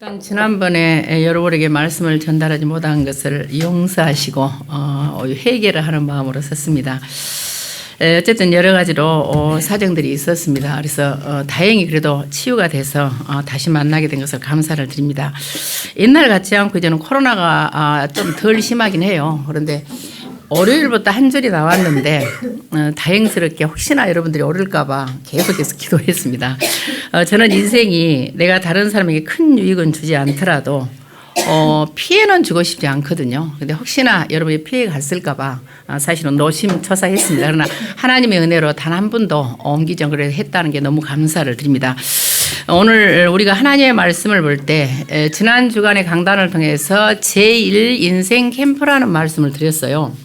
일단 지난번에 여러분에게 말씀을 전달하지 못한 것을 용서하시고 회개를 하는 마음으로 섰습니다. 어쨌든 여러 가지로 사정들이 있었습니다. 그래서 다행히 그래도 치유가 돼서 다시 만나게 된 것을 감사를 드립니다. 옛날 같지 않고 이제는 코로나가 좀 덜 심하긴 해요. 그런데 월요일부터 한 줄이 나왔는데 다행스럽게 혹시나 여러분들이 오를까 봐 계속해서 기도했습니다. 저는 인생이 내가 다른 사람에게 큰 유익은 주지 않더라도 피해는 주고 싶지 않거든요. 근데 혹시나 여러분이 피해가 갔을까 봐 사실은 노심초사했습니다. 그러나 하나님의 은혜로 단 한 분도 옮기정을 했다는 게 너무 감사를 드립니다. 오늘 우리가 하나님의 말씀을 볼 때 지난 주간의 강단을 통해서 제1 인생 캠프라는 말씀을 드렸어요.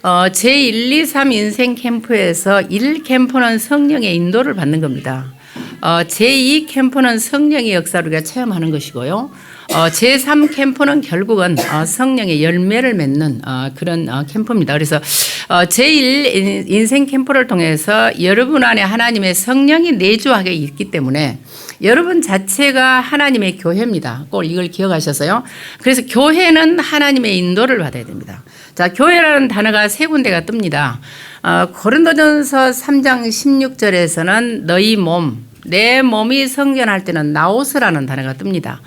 제1, 2, 3 인생 캠프에서 1 캠프는 성령의 인도를 받는 겁니다. 제2 캠프는 성령의 역사를 우리가 체험하는 것이고요. 제3 캠프는 결국은 성령의 열매를 맺는 그런 캠프입니다. 그래서 제1 인생 캠프를 통해서 여러분 안에 하나님의 성령이 내주하게 있기 때문에 여러분 자체가 하나님의 교회입니다. 꼭 이걸 기억하셔서요. 그래서 교회는 하나님의 인도를 받아야 됩니다. 자, 교회라는 단어가 세 군데가 뜹니다. 고린도전서 3장 16절에서는 너희 몸, 내 몸이 성전할 때는 나오스라는 단어가 뜹니다.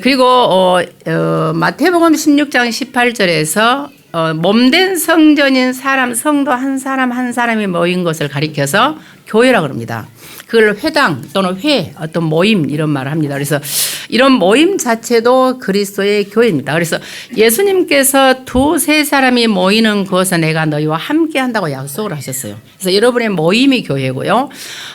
그리고 마태복음 16장 18절에서 몸된 성전인 사람, 성도 한 사람 한 사람이 모인 것을 가리켜서 교회라고 합니다. 그걸 회당 또는 어떤 모임 이런 말을 합니다. 그래서 이런 모임 자체도 그리스도의 교회입니다. 그래서 예수님께서 두세 사람이 모이는 곳에 내가 너희와 함께 한다고 약속을 하셨어요. 그래서 여러분의 모임이 교회고요.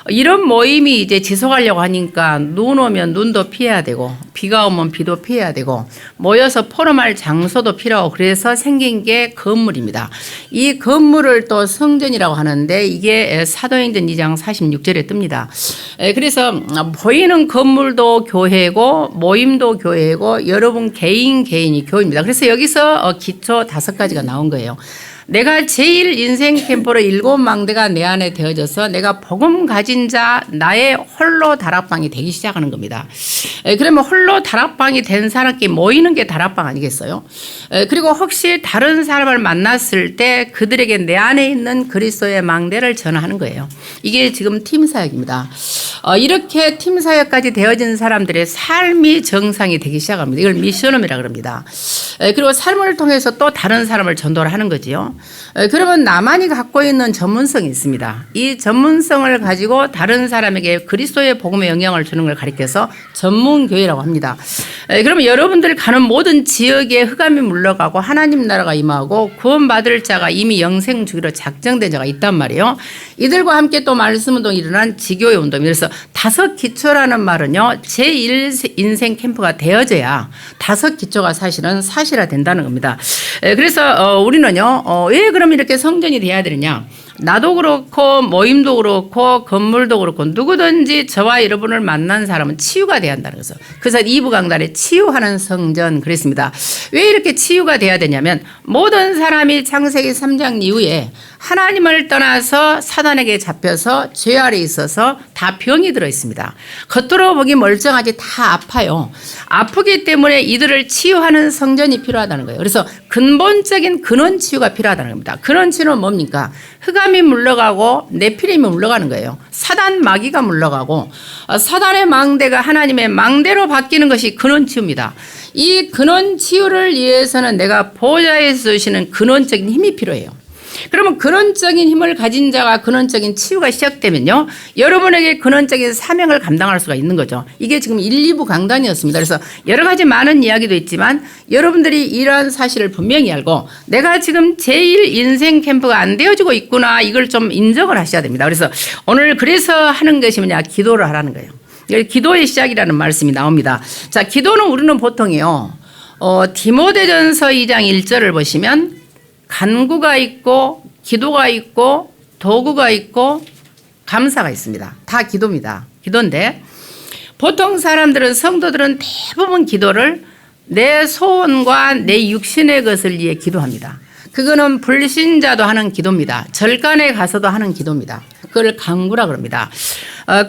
이런 모임이 이제 지속하려고 하니까 눈 오면 눈도 피해야 되고 비가 오면 비도 피해야 되고 모여서 포럼할 장소도 필요하고 그래서 생긴 게 건물입니다. 이 건물을 또 성전이라고 하는데 이게 사도행전 2장 46절에 뜹니다. 그래서 보이는 건물도 교회고 모임도 교회고 여러분 개인이 교회입니다. 그래서 여기서 기초 5가지가 나온 거예요. 내가 제1 인생 캠프로 7망대가 내 안에 되어져서 내가 복음 가진 자 나의 홀로 다락방이 되기 시작하는 겁니다. 그러면 홀로 다락방이 된 사람끼리 모이는 게 다락방 아니겠어요? 그리고 혹시 다른 사람을 만났을 때 그들에게 내 안에 있는 그리스도의 망대를 전하는 거예요. 이게 지금 팀 사역입니다. 이렇게 팀 사역까지 되어진 사람들의 삶이 정상이 되기 시작합니다. 이걸 미션홈이라고 합니다. 그리고 삶을 통해서 또 다른 사람을 전도를 하는 거지요. 그러면 나만이 갖고 있는 전문성이 있습니다. 이 전문성을 가지고 다른 사람에게 그리스도의 복음의 영향을 주는 걸 가리켜서 전문교회라고 합니다. 그러면 여러분들이 가는 모든 지역에 흑암이 물러가고 하나님 나라가 임하고 구원받을 자가 이미 영생 주기로 작정된 자가 있단 말이에요. 이들과 함께 또 말씀운동이 일어난 지교의 운동입니다. 그래서 5 기초라는 말은요. 제1 인생 캠프가 되어져야 5 기초가 사실은 사실화 된다는 겁니다. 그래서 우리는요. 왜 그럼 이렇게 성전이 돼야 되느냐. 나도 그렇고 모임도 그렇고 건물도 그렇고 누구든지 저와 여러분을 만난 사람은 치유가 돼야 한다는 거죠. 그래서 2부 강단에 치유하는 성전 그랬습니다. 왜 이렇게 치유가 돼야 되냐면 모든 사람이 창세기 3장 이후에 하나님을 떠나서 사단에게 잡혀서 죄 아래 있어서 다 병이 들어 있습니다. 겉으로 보기 멀쩡하지 다 아파요. 아프기 때문에 이들을 치유하는 성전이 필요하다는 거예요. 그래서 근본적인 근원 치유가 필요하다는 겁니다. 근원 치유는 뭡니까? 흑암이 물러가고 네피림이 물러가는 거예요. 사단 마귀가 물러가고 사단의 망대가 하나님의 망대로 바뀌는 것이 근원 치유입니다. 이 근원 치유를 위해서는 내가 보호자에서 주시는 근원적인 힘이 필요해요. 그러면 근원적인 힘을 가진 자가 근원적인 치유가 시작되면요. 여러분에게 근원적인 사명을 감당할 수가 있는 거죠. 이게 지금 1, 2부 강단이었습니다. 그래서 여러 가지 많은 이야기도 있지만 여러분들이 이러한 사실을 분명히 알고 내가 지금 제1 인생 캠프가 안 되어지고 있구나 이걸 좀 인정을 하셔야 됩니다. 그래서 오늘 그래서 하는 것이 뭐냐 기도를 하라는 거예요. 기도의 시작이라는 말씀이 나옵니다. 자, 기도는 우리는 보통이요. 디모데전서 2장 1절을 보시면 간구가 있고 기도가 있고 도구가 있고 감사가 있습니다. 다 기도입니다. 기도인데 보통 사람들은 성도들은 대부분 기도를 내 소원과 내 육신의 것을 위해 기도합니다. 그거는 불신자도 하는 기도입니다. 절간에 가서도 하는 기도입니다. 그걸 간구라 그럽니다.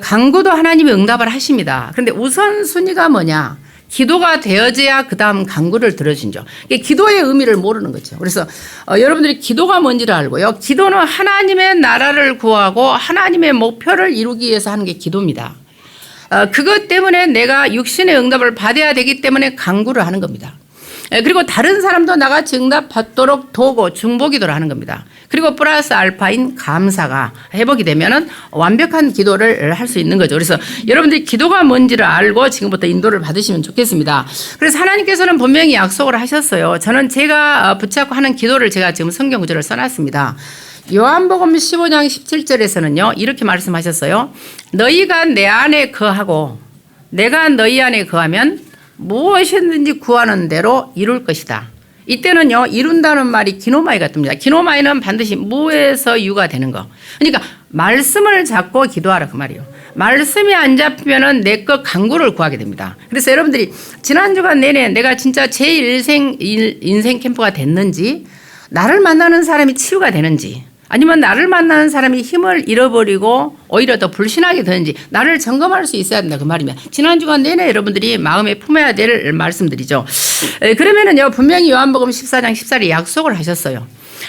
간구도 하나님이 응답을 하십니다. 그런데 우선순위가 뭐냐? 기도가 되어져야 그 다음 간구를 들어주죠. 기도의 의미를 모르는 거죠. 그래서 여러분들이 기도가 뭔지를 알고요. 기도는 하나님의 나라를 구하고 하나님의 목표를 이루기 위해서 하는 게 기도입니다. 그것 때문에 내가 육신의 응답을 받아야 되기 때문에 간구를 하는 겁니다. 그리고 다른 사람도 나같이 응답 받도록 도고 중보기도를 하는 겁니다. 그리고 플러스 알파인 감사가 회복이 되면은 완벽한 기도를 할 수 있는 거죠. 그래서 여러분들이 기도가 뭔지를 알고 지금부터 인도를 받으시면 좋겠습니다. 그래서 하나님께서는 분명히 약속을 하셨어요. 저는 제가 붙잡고 하는 기도를 제가 지금 성경 구절을 써놨습니다. 요한복음 15장 17절에서는요 이렇게 말씀하셨어요. 너희가 내 안에 거하고 내가 너희 안에 거하면 무엇이든지 구하는 대로 이룰 것이다. 이때는요 이룬다는 말이 기노마이가 뜹니다. 기노마이는 반드시 무에서 유가 되는 거. 그러니까 말씀을 잡고 기도하라 그 말이에요. 말씀이 안 잡히면은 내 것 간구를 구하게 됩니다. 그래서 여러분들이 지난주간 내내 내가 진짜 제 인생 캠프가 됐는지, 나를 만나는 사람이 치유가 되는지, 아니면 나를 만나는 사람이 힘을 잃어버리고 오히려 더 불신하게 되는지 나를 점검할 수 있어야 된다 그 말이면 지난 주간 내내 여러분들이 마음에 품어야 될 말씀들이죠. 그러면은요 분명히 요한복음 14장 14절에 약속을 하셨어요.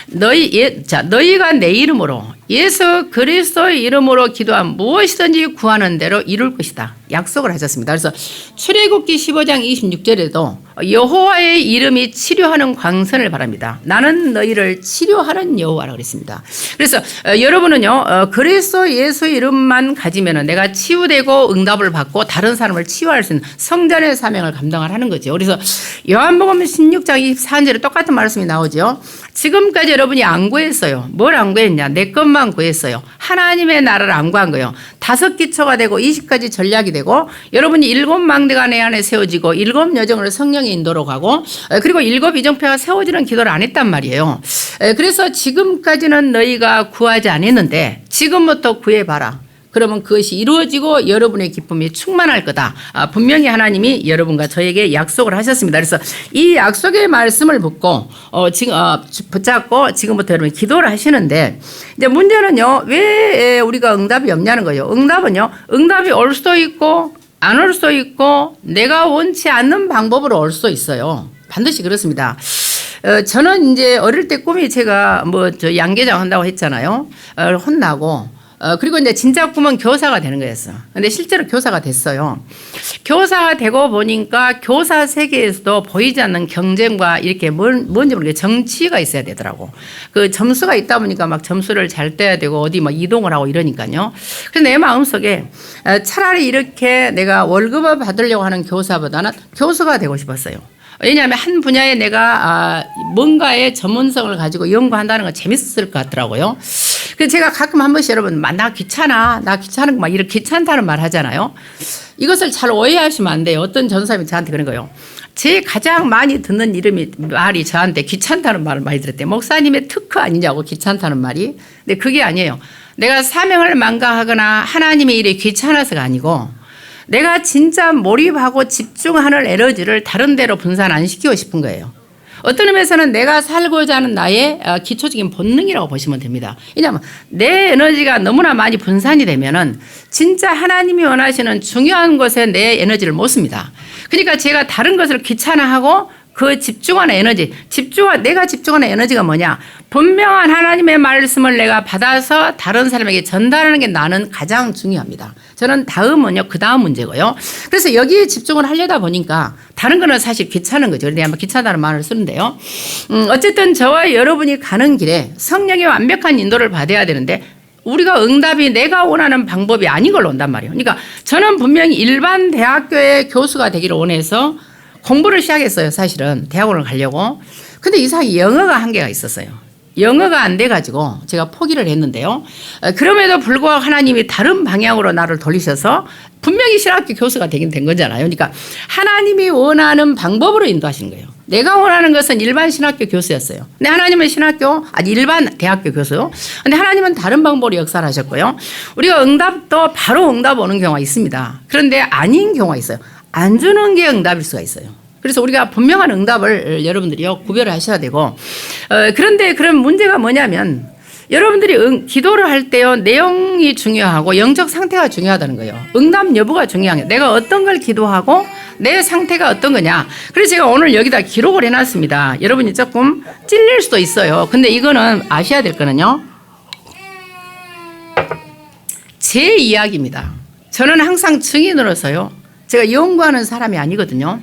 너희가 내 이름으로 예수 그리스도의 이름으로 기도하면 무엇이든지 구하는 대로 이룰 것이다. 약속을 하셨습니다. 그래서 출애굽기 15장 26절에도 여호와의 이름이 치료하는 광선을 바랍니다. 나는 너희를 치료하는 여호와라고 그랬습니다. 그래서 여러분은요 그리스도 예수의 이름만 가지면은 내가 치유되고 응답을 받고 다른 사람을 치유할 수 있는 성전의 사명을 감당을 하는 거죠. 그래서 요한복음 16장 24절에 똑같은 말씀이 나오죠. 지금까지 여러분이 안 구했어요. 뭘 안 구했냐? 내 것만 구했어요. 하나님의 나라를 안 구한 거예요. 5기초가 되고 20가지 전략이 되고 여러분이 7망대가 내 안에 세워지고 7 여정을 성령의 인도로 가고 그리고 7 이정표가 세워지는 기도를 안 했단 말이에요. 그래서 지금까지는 너희가 구하지 않았는데 지금부터 구해봐라. 그러면 그것이 이루어지고 여러분의 기쁨이 충만할 거다. 분명히 하나님이 여러분과 저에게 약속을 하셨습니다. 그래서 이 약속의 말씀을 붙잡고 지금부터 여러분 기도를 하시는데 이제 문제는요 왜 우리가 응답이 없냐는 거예요. 응답이 올 수도 있고 안 올 수도 있고 내가 원치 않는 방법으로 올 수도 있어요. 반드시 그렇습니다. 저는 이제 어릴 때 꿈이 제가 저 양계장 한다고 했잖아요. 혼나고 그리고 이제 진짜 꿈은 교사가 되는 거였어. 근데 실제로 교사가 됐어요. 교사가 되고 보니까 교사 세계에서도 보이지 않는 경쟁과 이렇게 뭔지 모르게 정치가 있어야 되더라고. 그 점수가 있다 보니까 막 점수를 잘 떼야 되고 어디 막 이동을 하고 이러니까요. 그래서 내 마음속에 차라리 이렇게 내가 월급을 받으려고 하는 교사보다는 교수가 되고 싶었어요. 왜냐하면 한 분야에 내가 뭔가의 전문성을 가지고 연구한다는 건 재밌을 것 같더라고요. 그래서 제가 가끔 한 번씩 여러분 나 귀찮은 거 막 이렇게 귀찮다는 말 하잖아요. 이것을 잘 오해하시면 안 돼요. 어떤 전사님이 저한테 그런 거예요. 제 가장 많이 듣는 말이 저한테 귀찮다는 말을 많이 들었대요. 목사님의 특허 아니냐고 귀찮다는 말이. 근데 그게 아니에요. 내가 사명을 망가하거나 하나님의 일에 귀찮아서가 아니고 내가 진짜 몰입하고 집중하는 에너지를 다른 데로 분산 안 시키고 싶은 거예요. 어떤 의미에서는 내가 살고자 하는 나의 기초적인 본능이라고 보시면 됩니다. 왜냐하면 내 에너지가 너무나 많이 분산이 되면은 진짜 하나님이 원하시는 중요한 곳에 내 에너지를 못 씁니다. 그러니까 제가 다른 것을 귀찮아하고 그 집중하는 에너지, 내가 집중하는 에너지가 뭐냐? 분명한 하나님의 말씀을 내가 받아서 다른 사람에게 전달하는 게 나는 가장 중요합니다. 저는 다음은요, 그 다음 문제고요. 그래서 여기에 집중을 하려다 보니까 다른 거는 사실 귀찮은 거죠. 그런데 아마 귀찮다는 말을 쓰는데요. 어쨌든 저와 여러분이 가는 길에 성령의 완벽한 인도를 받아야 되는데 우리가 응답이 내가 원하는 방법이 아닌 걸로 온단 말이에요. 그러니까 저는 분명히 일반 대학교의 교수가 되기를 원해서 공부를 시작했어요. 사실은 대학원을 가려고. 근데 이상하게 영어가 한계가 있었어요. 영어가 안 돼가지고 제가 포기를 했는데요. 그럼에도 불구하고 하나님이 다른 방향으로 나를 돌리셔서 분명히 신학교 교수가 되긴 된 거잖아요. 그러니까 하나님이 원하는 방법으로 인도하시는 거예요. 내가 원하는 것은 일반 신학교 교수였어요. 근데 하나님은 일반 대학교 교수요. 근데 하나님은 다른 방법으로 역사를 하셨고요. 우리가 응답도 바로 응답 오는 경우가 있습니다. 그런데 아닌 경우가 있어요. 안 주는 게 응답일 수가 있어요. 그래서 우리가 분명한 응답을 여러분들이요 구별을 하셔야 되고 그런데 그런 문제가 뭐냐면 여러분들이 기도를 할 때요, 내용이 중요하고 영적 상태가 중요하다는 거예요. 응답 여부가 중요한 거예요. 내가 어떤 걸 기도하고 내 상태가 어떤 거냐. 그래서 제가 오늘 여기다 기록을 해놨습니다. 여러분이 조금 찔릴 수도 있어요. 근데 이거는 아셔야 될 거는요, 제 이야기입니다. 저는 항상 증인으로서요, 제가 연구하는 사람이 아니거든요.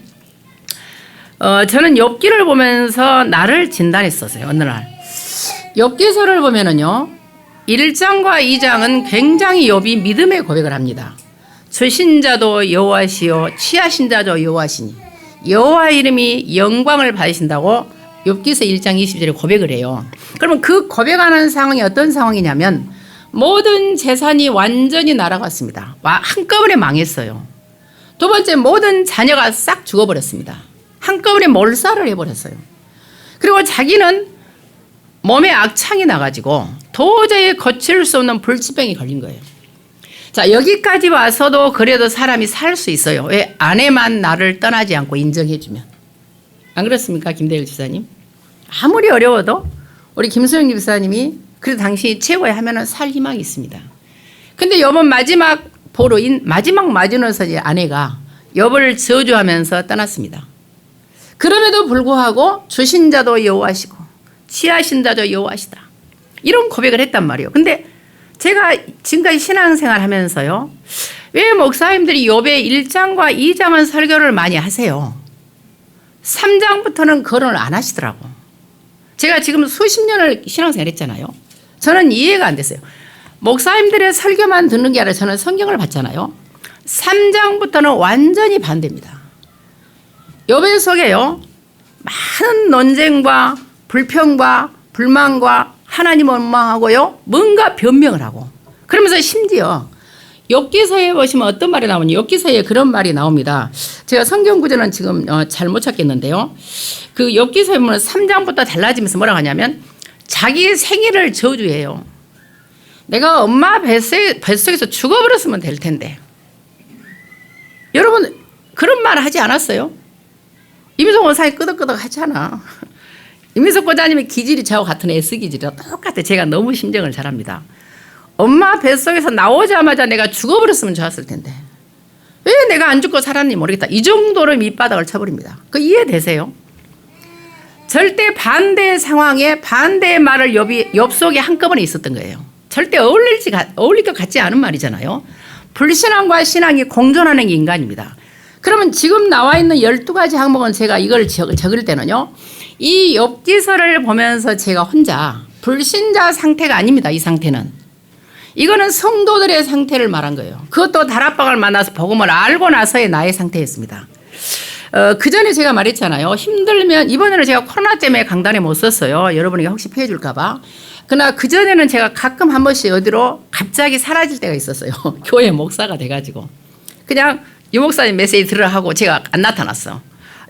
저는 욥기를 보면서 나를 진단했었어요. 어느 날 욥기서를 보면은요, 1장과 2장은 굉장히 욥이 믿음의 고백을 합니다. 주신 자도 여호와시요 취하신 자도 여호와시니 여호와 이름이 영광을 받으신다고 욥기서 1장 20절에 고백을 해요. 그러면 그 고백하는 상황이 어떤 상황이냐면, 모든 재산이 완전히 날아갔습니다. 한꺼번에 망했어요. 두 번째, 모든 자녀가 싹 죽어버렸습니다. 한꺼번에 몰살을 해버렸어요. 그리고 자기는 몸에 악창이 나가지고 도저히 고칠 수 없는 불치병이 걸린 거예요. 자, 여기까지 와서도 그래도 사람이 살 수 있어요. 왜? 아내만 나를 떠나지 않고 인정해주면. 안 그렇습니까, 김대일 집사님? 아무리 어려워도 우리 김소영 집사님이 그래도 당신이 최고야 하면은 살 희망이 있습니다. 근데 이번 마지막 보루인 마지막 마지노선의 아내가 욥을 저주하면서 떠났습니다. 그럼에도 불구하고 주신 자도 여호와시고 취하신 자도 여호와시다, 이런 고백을 했단 말이에요. 근데 제가 지금까지 신앙생활 하면서요, 왜 목사님들이 욥의 1장과 2장은 설교를 많이 하세요? 3장부터는 거론을 안 하시더라고. 제가 지금 수십 년을 신앙생활 했잖아요. 저는 이해가 안 됐어요. 목사님들의 설교만 듣는 게 아니라 저는 성경을 봤잖아요. 3장부터는 완전히 반대입니다. 욥의 속에요, 많은 논쟁과 불평과 불만과 하나님을 원망하고요, 뭔가 변명을 하고, 그러면서 심지어 욥기서에 보시면 어떤 말이 나오니, 욥기서에 그런 말이 나옵니다. 제가 성경 구절은 지금 잘 못 찾겠는데요, 그 욥기서에 보면 3장부터 달라지면서 뭐라고 하냐면, 자기 생일을 저주해요. 내가 엄마 뱃속에서 죽어버렸으면 될 텐데. 여러분 그런 말 하지 않았어요? 이민석 원사님 끄덕끄덕 하잖아. 이민석 고자님의 기질이 저하고 같은 S기질이라 똑같아. 제가 너무 심정을 잘합니다. 엄마 뱃속에서 나오자마자 내가 죽어버렸으면 좋았을 텐데 왜 내가 안 죽고 살았는지 모르겠다. 이 정도로 밑바닥을 쳐버립니다. 그 이해되세요? 절대 반대의 상황에 반대의 말을 욥 속에 한꺼번에 있었던 거예요. 절대 어울릴 것 같지 않은 말이잖아요. 불신앙과 신앙이 공존하는 게 인간입니다. 그러면 지금 나와 있는 12가지 항목은 제가 이걸 적을 때는요, 이 욥기서를 보면서 제가 혼자 불신자 상태가 아닙니다. 이 상태는. 이거는 성도들의 상태를 말한 거예요. 그것도 다락방을 만나서 복음을 알고 나서의 나의 상태였습니다. 그 전에 제가 말했잖아요. 힘들면, 이번에는 제가 코로나 때문에 강단에 못 썼어요. 여러분에게 혹시 피해 줄까봐. 그러나 그 전에는 제가 가끔 한 번씩 어디로 갑자기 사라질 때가 있었어요. 교회 목사가 돼가지고. 그냥 유 목사님 메시지 들으라 하고 제가 안 나타났어.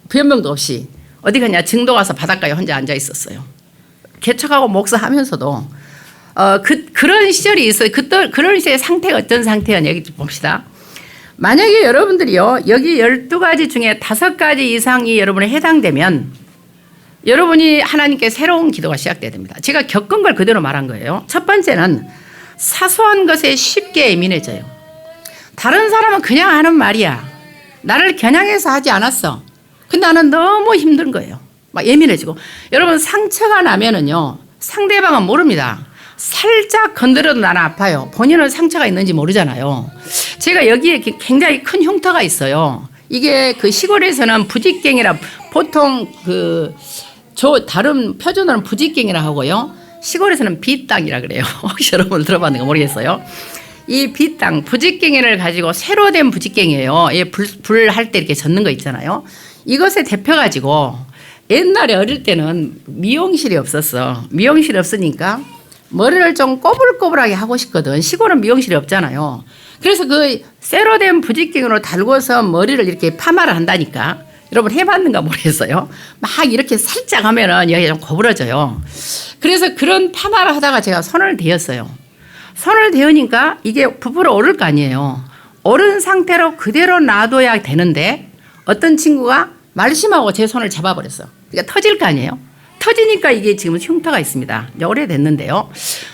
변명도 없이. 어디 가냐, 증도 가서 바닷가에 혼자 앉아 있었어요. 개척하고 목사하면서도. 그런 시절이 있어요. 그런 시절의 상태가 어떤 상태였냐, 얘기 좀 봅시다. 만약에 여러분들이요, 여기 12가지 중에 5가지 이상이 여러분에 해당되면 여러분이 하나님께 새로운 기도가 시작돼야 됩니다. 제가 겪은 걸 그대로 말한 거예요. 첫 번째는 사소한 것에 쉽게 예민해져요. 다른 사람은 그냥 하는 말이야. 나를 겨냥해서 하지 않았어. 근데 나는 너무 힘든 거예요. 막 예민해지고. 여러분 상처가 나면은요, 상대방은 모릅니다. 살짝 건드려도 나는 아파요. 본인은 상처가 있는지 모르잖아요. 제가 여기에 굉장히 큰 흉터가 있어요. 이게 그 시골에서는 부직갱이라, 보통 다른 표준어는 부직갱이라 하고요, 시골에서는 빗땅이라 그래요. 혹시 여러분 들어봤는가 모르겠어요. 이 빗땅, 부직갱이를 가지고 새로 된 부직갱이에요. 불 할 때 이렇게 젓는 거 있잖아요. 이것에 데펴가지고, 옛날에 어릴 때는 미용실이 없었어. 미용실이 없으니까 머리를 좀 꼬불꼬불하게 하고 싶거든. 시골은 미용실이 없잖아요. 그래서 그 쇠로 된 부직갱이로 달고서 머리를 이렇게 파마를 한다니까. 여러분 해봤는가 모르겠어요. 막 이렇게 살짝 하면은 여기가 좀 고부러져요. 그래서 그런 파마를 하다가 제가 손을 대었어요. 손을 대으니까 이게 부풀어 오를 거 아니에요. 오른 상태로 그대로 놔둬야 되는데 어떤 친구가 말심하고 제 손을 잡아버렸어. 그러니까 터질 거 아니에요. 터지니까 이게 지금 흉터가 있습니다. 오래됐는데요.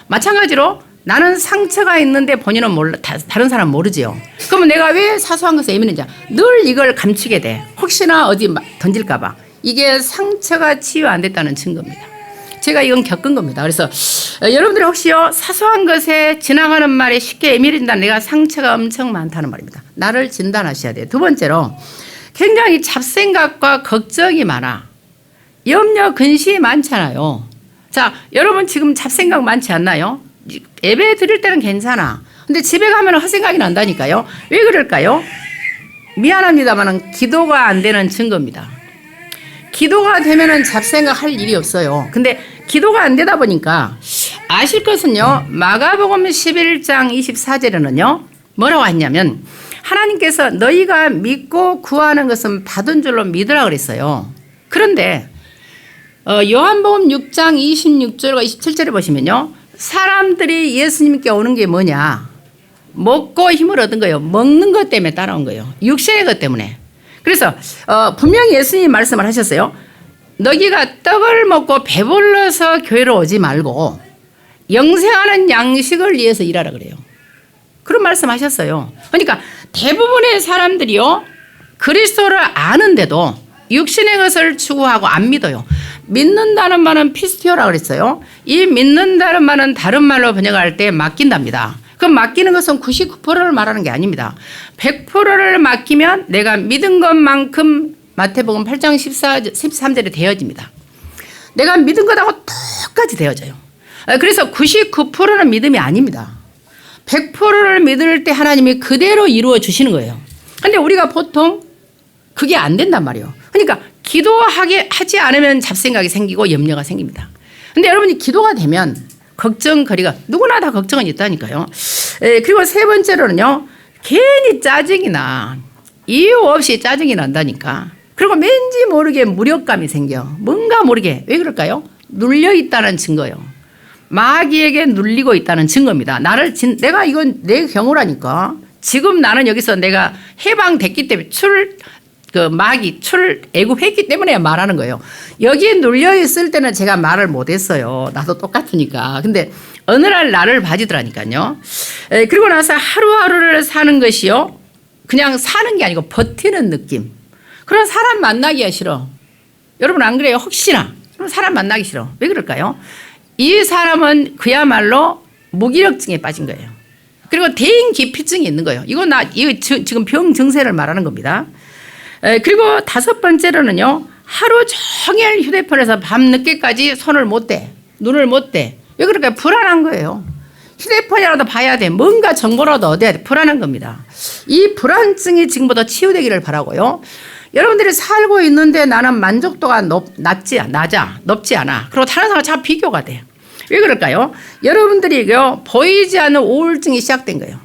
마찬가지로 나는 상처가 있는데 본인은 몰라, 다른 사람은 모르지요. 그러면 내가 왜 사소한 것에 예민한지 늘 이걸 감추게 돼. 혹시나 어디 던질까 봐. 이게 상처가 치유 안 됐다는 증거입니다. 제가 이건 겪은 겁니다. 그래서 여러분들이 혹시요 사소한 것에 지나가는 말에 쉽게 예민해진다. 내가 상처가 엄청 많다는 말입니다. 나를 진단하셔야 돼요. 두 번째로 굉장히 잡생각과 걱정이 많아. 염려 근심이 많잖아요. 자, 여러분 지금 잡생각 많지 않나요? 예배 드릴 때는 괜찮아. 근데 집에 가면 헛생각이 난다니까요. 왜 그럴까요? 미안합니다만 기도가 안 되는 증거입니다. 기도가 되면은 잡생각 할 일이 없어요. 근데 기도가 안 되다 보니까 아실 것은요. 마가복음 11장 24절에는요. 뭐라고 했냐면 하나님께서 너희가 믿고 구하는 것은 받은 줄로 믿으라 그랬어요. 그런데 요한복음 6장 26절과 27절에 보시면요. 사람들이 예수님께 오는 게 뭐냐? 먹고 힘을 얻은 거예요. 먹는 것 때문에 따라온 거예요. 육신의 것 때문에. 그래서 분명히 예수님이 말씀을 하셨어요. 너희가 떡을 먹고 배불러서 교회로 오지 말고 영생하는 양식을 위해서 일하라 그래요. 그런 말씀하셨어요. 그러니까 대부분의 사람들이요. 그리스도를 아는데도 육신의 것을 추구하고 안 믿어요. 믿는다는 말은 피스티오라고 그랬어요. 이 믿는다는 말은 다른 말로 번역할 때 맡긴답니다. 그럼 맡기는 것은 99%를 말하는 게 아닙니다. 100%를 맡기면 내가 믿은 것만큼 마태복음 8장 13절에 되어집니다. 내가 믿은 것하고 똑같이 되어져요. 그래서 99%는 믿음이 아닙니다. 100%를 믿을 때 하나님이 그대로 이루어 주시는 거예요. 그런데 우리가 보통 그게 안 된단 말이에요. 그러니까 기도하지 않으면 잡생각이 생기고 염려가 생깁니다. 근데 여러분이 기도가 되면 걱정거리가 누구나 다 걱정은 있다니까요. 그리고 세 번째로는요. 괜히 짜증이 나. 이유 없이 짜증이 난다니까. 그리고 왠지 모르게 무력감이 생겨. 뭔가 모르게. 왜 그럴까요? 눌려 있다는 증거예요. 마귀에게 눌리고 있다는 증거입니다. 내가 이건 내 경우라니까. 지금 나는 여기서 내가 해방됐기 때문에 마귀 애굽했기 때문에 말하는 거예요. 여기에 눌려 있을 때는 제가 말을 못했어요. 나도 똑같으니까. 근데 어느 날 나를 봐주더라니까요. 그리고 나서 하루하루를 사는 것이요. 그냥 사는 게 아니고 버티는 느낌. 그런 사람 만나기가 싫어. 여러분 안 그래요? 혹시나. 그럼 사람 만나기 싫어. 왜 그럴까요? 이 사람은 그야말로 무기력증에 빠진 거예요. 그리고 대인기피증이 있는 거예요. 이거 지금 병 증세를 말하는 겁니다. 그리고 다섯 번째로는요. 하루 종일 휴대폰에서 밤늦게까지 손을 못 대. 눈을 못 대. 왜 그럴까요? 불안한 거예요. 휴대폰이라도 봐야 돼. 뭔가 정보라도 얻어야 돼. 불안한 겁니다. 이 불안증이 지금부터 치유되기를 바라고요. 여러분들이 살고 있는데 나는 만족도가 높지 않아. 그리고 다른 사람과 자꾸 비교가 돼. 왜 그럴까요? 여러분들이 보이지 않는 우울증이 시작된 거예요.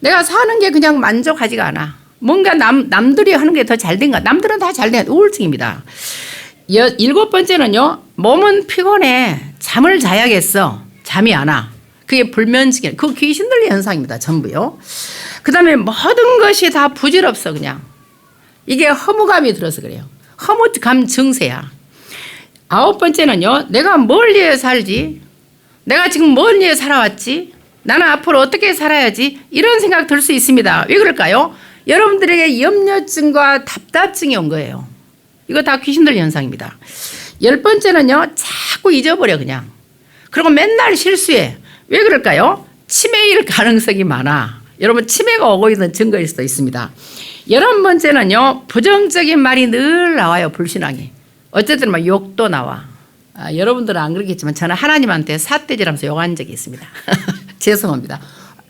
내가 사는 게 그냥 만족하지가 않아. 뭔가 남들이 하는 게 더 잘 된가? 남들은 다 잘 된 우울증입니다. 일곱 번째는요. 몸은 피곤해. 잠을 자야겠어. 잠이 안 와. 그게 불면증이에요. 그거 귀신 들린 현상입니다. 전부요. 그 다음에 모든 것이 다 부질없어 그냥. 이게 허무감이 들어서 그래요. 허무감 증세야. 아홉 번째는요. 내가 뭘 위해 살지? 내가 지금 뭘 위해 살아왔지? 나는 앞으로 어떻게 살아야지? 이런 생각 들 수 있습니다. 왜 그럴까요? 여러분들에게 염려증과 답답증이 온 거예요. 이거 다 귀신 들린 현상입니다. 열 번째는요. 자꾸 잊어버려 그냥. 그리고 맨날 실수해. 왜 그럴까요? 치매일 가능성이 많아. 여러분 치매가 오고 있는 증거일 수도 있습니다. 11번째는요. 부정적인 말이 늘 나와요. 불신앙이. 어쨌든 막 욕도 나와. 여러분들은 안 그렇겠지만 저는 하나님한테 삿대질하면서 욕한 적이 있습니다. 죄송합니다.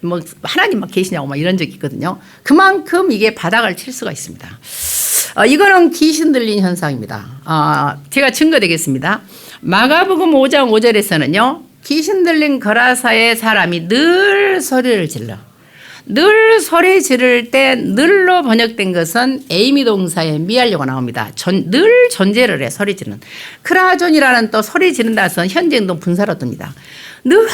뭐 하나님 막 계시냐고 막 이런 적이 있거든요. 그만큼 이게 바닥을 칠 수가 있습니다. 이거는 귀신 들린 현상입니다. 제가 증거되겠습니다. 마가복음 5장 5절에서는요. 귀신 들린 거라사의 사람이 늘 소리를 질러. 늘 소리 지를 때 늘로 번역된 것은 에이미 동사의 미하려고 나옵니다. 늘 존재를 해 소리 지르는. 크라존이라는 또 소리 지른다 해서 현재행동 분사로 뜹니다. 늘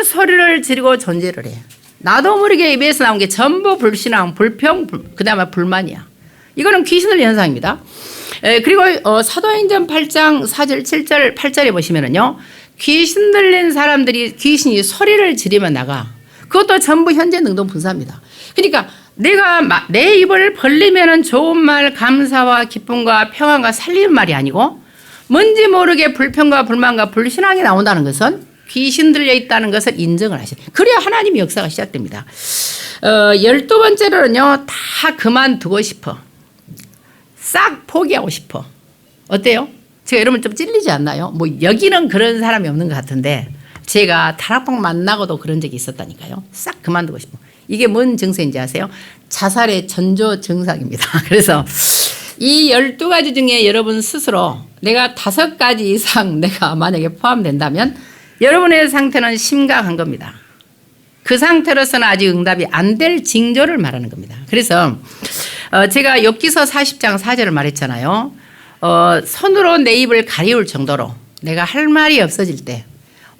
소리를 지르고 존재를 해. 나도 모르게 입에서 나온 게 전부 불신앙, 불평, 그다음에 불만이야. 이거는 귀신들 현상입니다. 그리고 사도행전 8장 4절 7절 8절에 보시면은요. 귀신 들린 사람들이 귀신이 소리를 지르며 나가. 그것도 전부 현재 능동분사입니다. 그러니까 내가 내 입을 벌리면은 좋은 말, 감사와 기쁨과 평안과 살리는 말이 아니고 뭔지 모르게 불평과 불만과 불신앙이 나온다는 것은 귀신 들려 있다는 것을 인정을 하셔요. 그래야 하나님의 역사가 시작됩니다. 12번째로는요. 다 그만두고 싶어. 싹 포기하고 싶어. 어때요? 제가 여러분 좀 찔리지 않나요? 뭐 여기는 그런 사람이 없는 것 같은데 제가 다락방 만나고도 그런 적이 있었다니까요. 싹 그만두고 싶어. 이게 뭔 증세인지 아세요? 자살의 전조 증상입니다. 그래서 이 12가지 중에 여러분 스스로 내가 5가지 이상 내가 만약에 포함된다면 여러분의 상태는 심각한 겁니다. 그 상태로서는 아직 응답이 안 될 징조를 말하는 겁니다. 그래서 제가 욥기서 40장 4절을 말했잖아요. 손으로 내 입을 가리울 정도로 내가 할 말이 없어질 때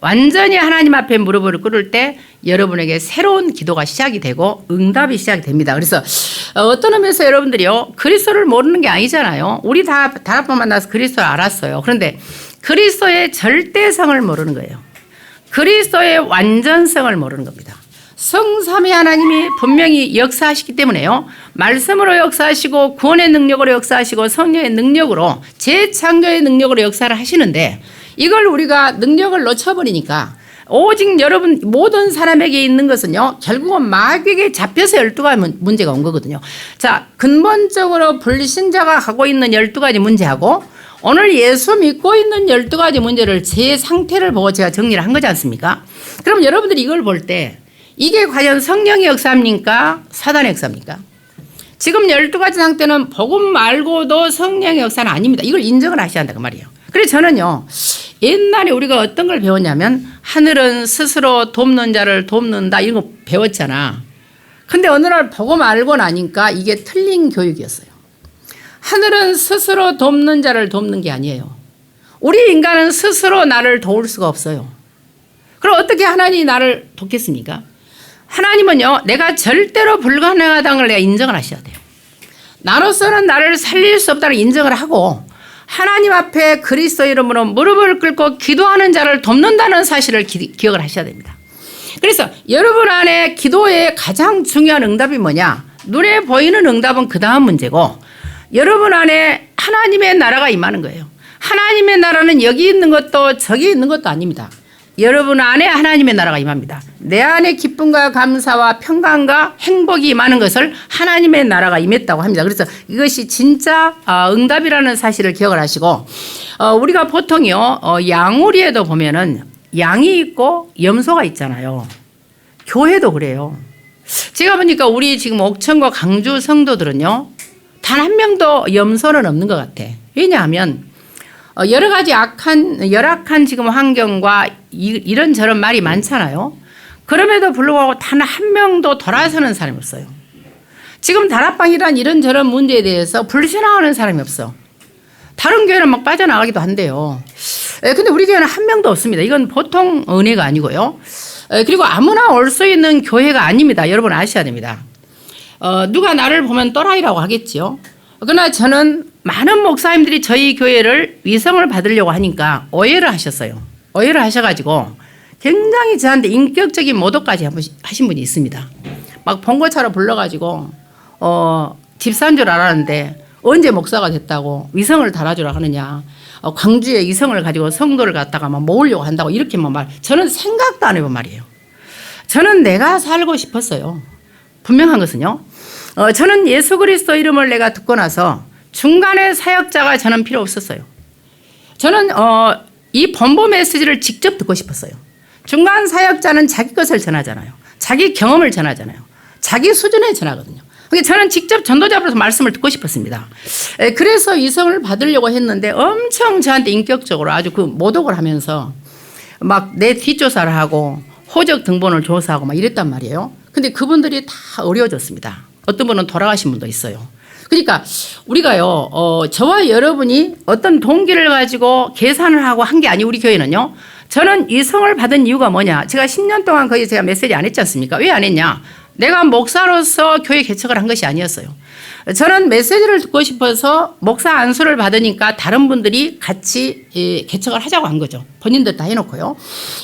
완전히 하나님 앞에 무릎을 꿇을 때 여러분에게 새로운 기도가 시작이 되고 응답이 시작이 됩니다. 그래서 어떤 의미에서 여러분들이요. 그리스도를 모르는 게 아니잖아요. 우리 다 다락방 만나서 그리스도를 알았어요. 그런데 그리스도의 절대성을 모르는 거예요. 그리스도의 완전성을 모르는 겁니다. 성삼위 하나님이 분명히 역사하시기 때문에요. 말씀으로 역사하시고 구원의 능력으로 역사하시고 성령의 능력으로 재창조의 능력으로 역사를 하시는데 이걸 우리가 능력을 놓쳐버리니까 오직 여러분 모든 사람에게 있는 것은요. 결국은 마귀에게 잡혀서 12가지 문제가 온 거거든요. 자, 근본적으로 불신자가 갖고 있는 12가지 문제하고 오늘 예수 믿고 있는 12가지 문제를 제 상태를 보고 제가 정리를 한 거지 않습니까? 그럼 여러분들이 이걸 볼 때 이게 과연 성령의 역사입니까? 사단의 역사입니까? 지금 12가지 상태는 복음 말고도 성령의 역사는 아닙니다. 이걸 인정을 하셔야 한다 그 말이에요. 그래서 저는요. 옛날에 우리가 어떤 걸 배웠냐면 하늘은 스스로 돕는 자를 돕는다 이런 거 배웠잖아. 근데 어느 날 복음 알고 나니까 이게 틀린 교육이었어요. 하늘은 스스로 돕는 자를 돕는 게 아니에요. 우리 인간은 스스로 나를 도울 수가 없어요. 그럼 어떻게 하나님이 나를 돕겠습니까? 하나님은요. 내가 절대로 불가능하다는 걸 내가 인정을 하셔야 돼요. 나로서는 나를 살릴 수 없다는 인정을 하고 하나님 앞에 그리스도 이름으로 무릎을 꿇고 기도하는 자를 돕는다는 사실을 기억을 하셔야 됩니다. 그래서 여러분 안에 기도의 가장 중요한 응답이 뭐냐? 눈에 보이는 응답은 그 다음 문제고 여러분 안에 하나님의 나라가 임하는 거예요. 하나님의 나라는 여기 있는 것도 저기 있는 것도 아닙니다. 여러분 안에 하나님의 나라가 임합니다. 내 안에 기쁨과 감사와 평강과 행복이 임하는 것을 하나님의 나라가 임했다고 합니다. 그래서 이것이 진짜 응답이라는 사실을 기억을 하시고 우리가 보통요 양우리에도 보면은 양이 있고 염소가 있잖아요. 교회도 그래요. 제가 보니까 우리 지금 옥천과 강주 성도들은요 단 한 명도 염소는 없는 것 같아. 왜냐하면 여러 가지 열악한 지금 환경과 이런저런 말이 많잖아요. 그럼에도 불구하고 단 한 명도 돌아서는 사람이 없어요. 지금 다락방이란 이런저런 문제에 대해서 불신앙하는 사람이 없어. 다른 교회는 막 빠져나가기도 한대요. 근데 우리 교회는 한 명도 없습니다. 이건 보통 은혜가 아니고요. 그리고 아무나 올 수 있는 교회가 아닙니다. 여러분 아셔야 됩니다. 누가 나를 보면 또라이라고 하겠지요. 그러나 저는 많은 목사님들이 저희 교회를 위성을 받으려고 하니까 오해를 하셨어요. 오해를 하셔가지고 굉장히 저한테 인격적인 모독까지 하신 분이 있습니다. 막 본고차로 불러가지고 집사인 줄 알았는데 언제 목사가 됐다고 위성을 달아주라 하느냐. 광주에 위성을 가지고 성도를 갖다가 막 모으려고 한다고 이렇게만 말. 저는 생각도 안 해본 말이에요. 저는 내가 살고 싶었어요. 분명한 것은요. 저는 예수 그리스도 이름을 내가 듣고 나서 중간에 사역자가 저는 필요 없었어요. 저는 이 본보 메시지를 직접 듣고 싶었어요. 중간 사역자는 자기 것을 전하잖아요. 자기 경험을 전하잖아요. 자기 수준에 전하거든요. 그러니까 저는 직접 전도자로서 말씀을 듣고 싶었습니다. 그래서 위성을 받으려고 했는데 엄청 저한테 인격적으로 아주 그 모독을 하면서 막 내 뒷조사를 하고 호적 등본을 조사하고 막 이랬단 말이에요. 근데 그분들이 다 어려워졌습니다. 어떤 분은 돌아가신 분도 있어요. 그러니까 우리가요, 저와 여러분이 어떤 동기를 가지고 계산을 하고 한 게 아니 우리 교회는요. 저는 위성을 받은 이유가 뭐냐. 제가 10년 동안 거의 제가 메시지 안 했지 않습니까? 왜 안 했냐. 내가 목사로서 교회 개척을 한 것이 아니었어요. 저는 메시지를 듣고 싶어서 목사 안수를 받으니까 다른 분들이 같이 개척을 하자고 한 거죠. 본인들 다 해놓고요.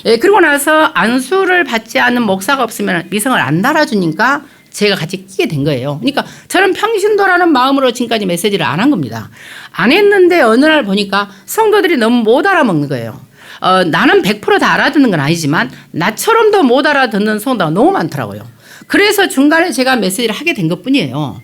그리고 나서 안수를 받지 않는 목사가 없으면 미성을 안 달아주니까 제가 같이 끼게 된 거예요. 그러니까 저는 평신도라는 마음으로 지금까지 메시지를 안 한 겁니다. 안 했는데 어느 날 보니까 성도들이 너무 못 알아먹는 거예요. 나는 100% 다 알아듣는 건 아니지만 나처럼도 못 알아듣는 성도가 너무 많더라고요. 그래서 중간에 제가 메시지를 하게 된 것뿐이에요.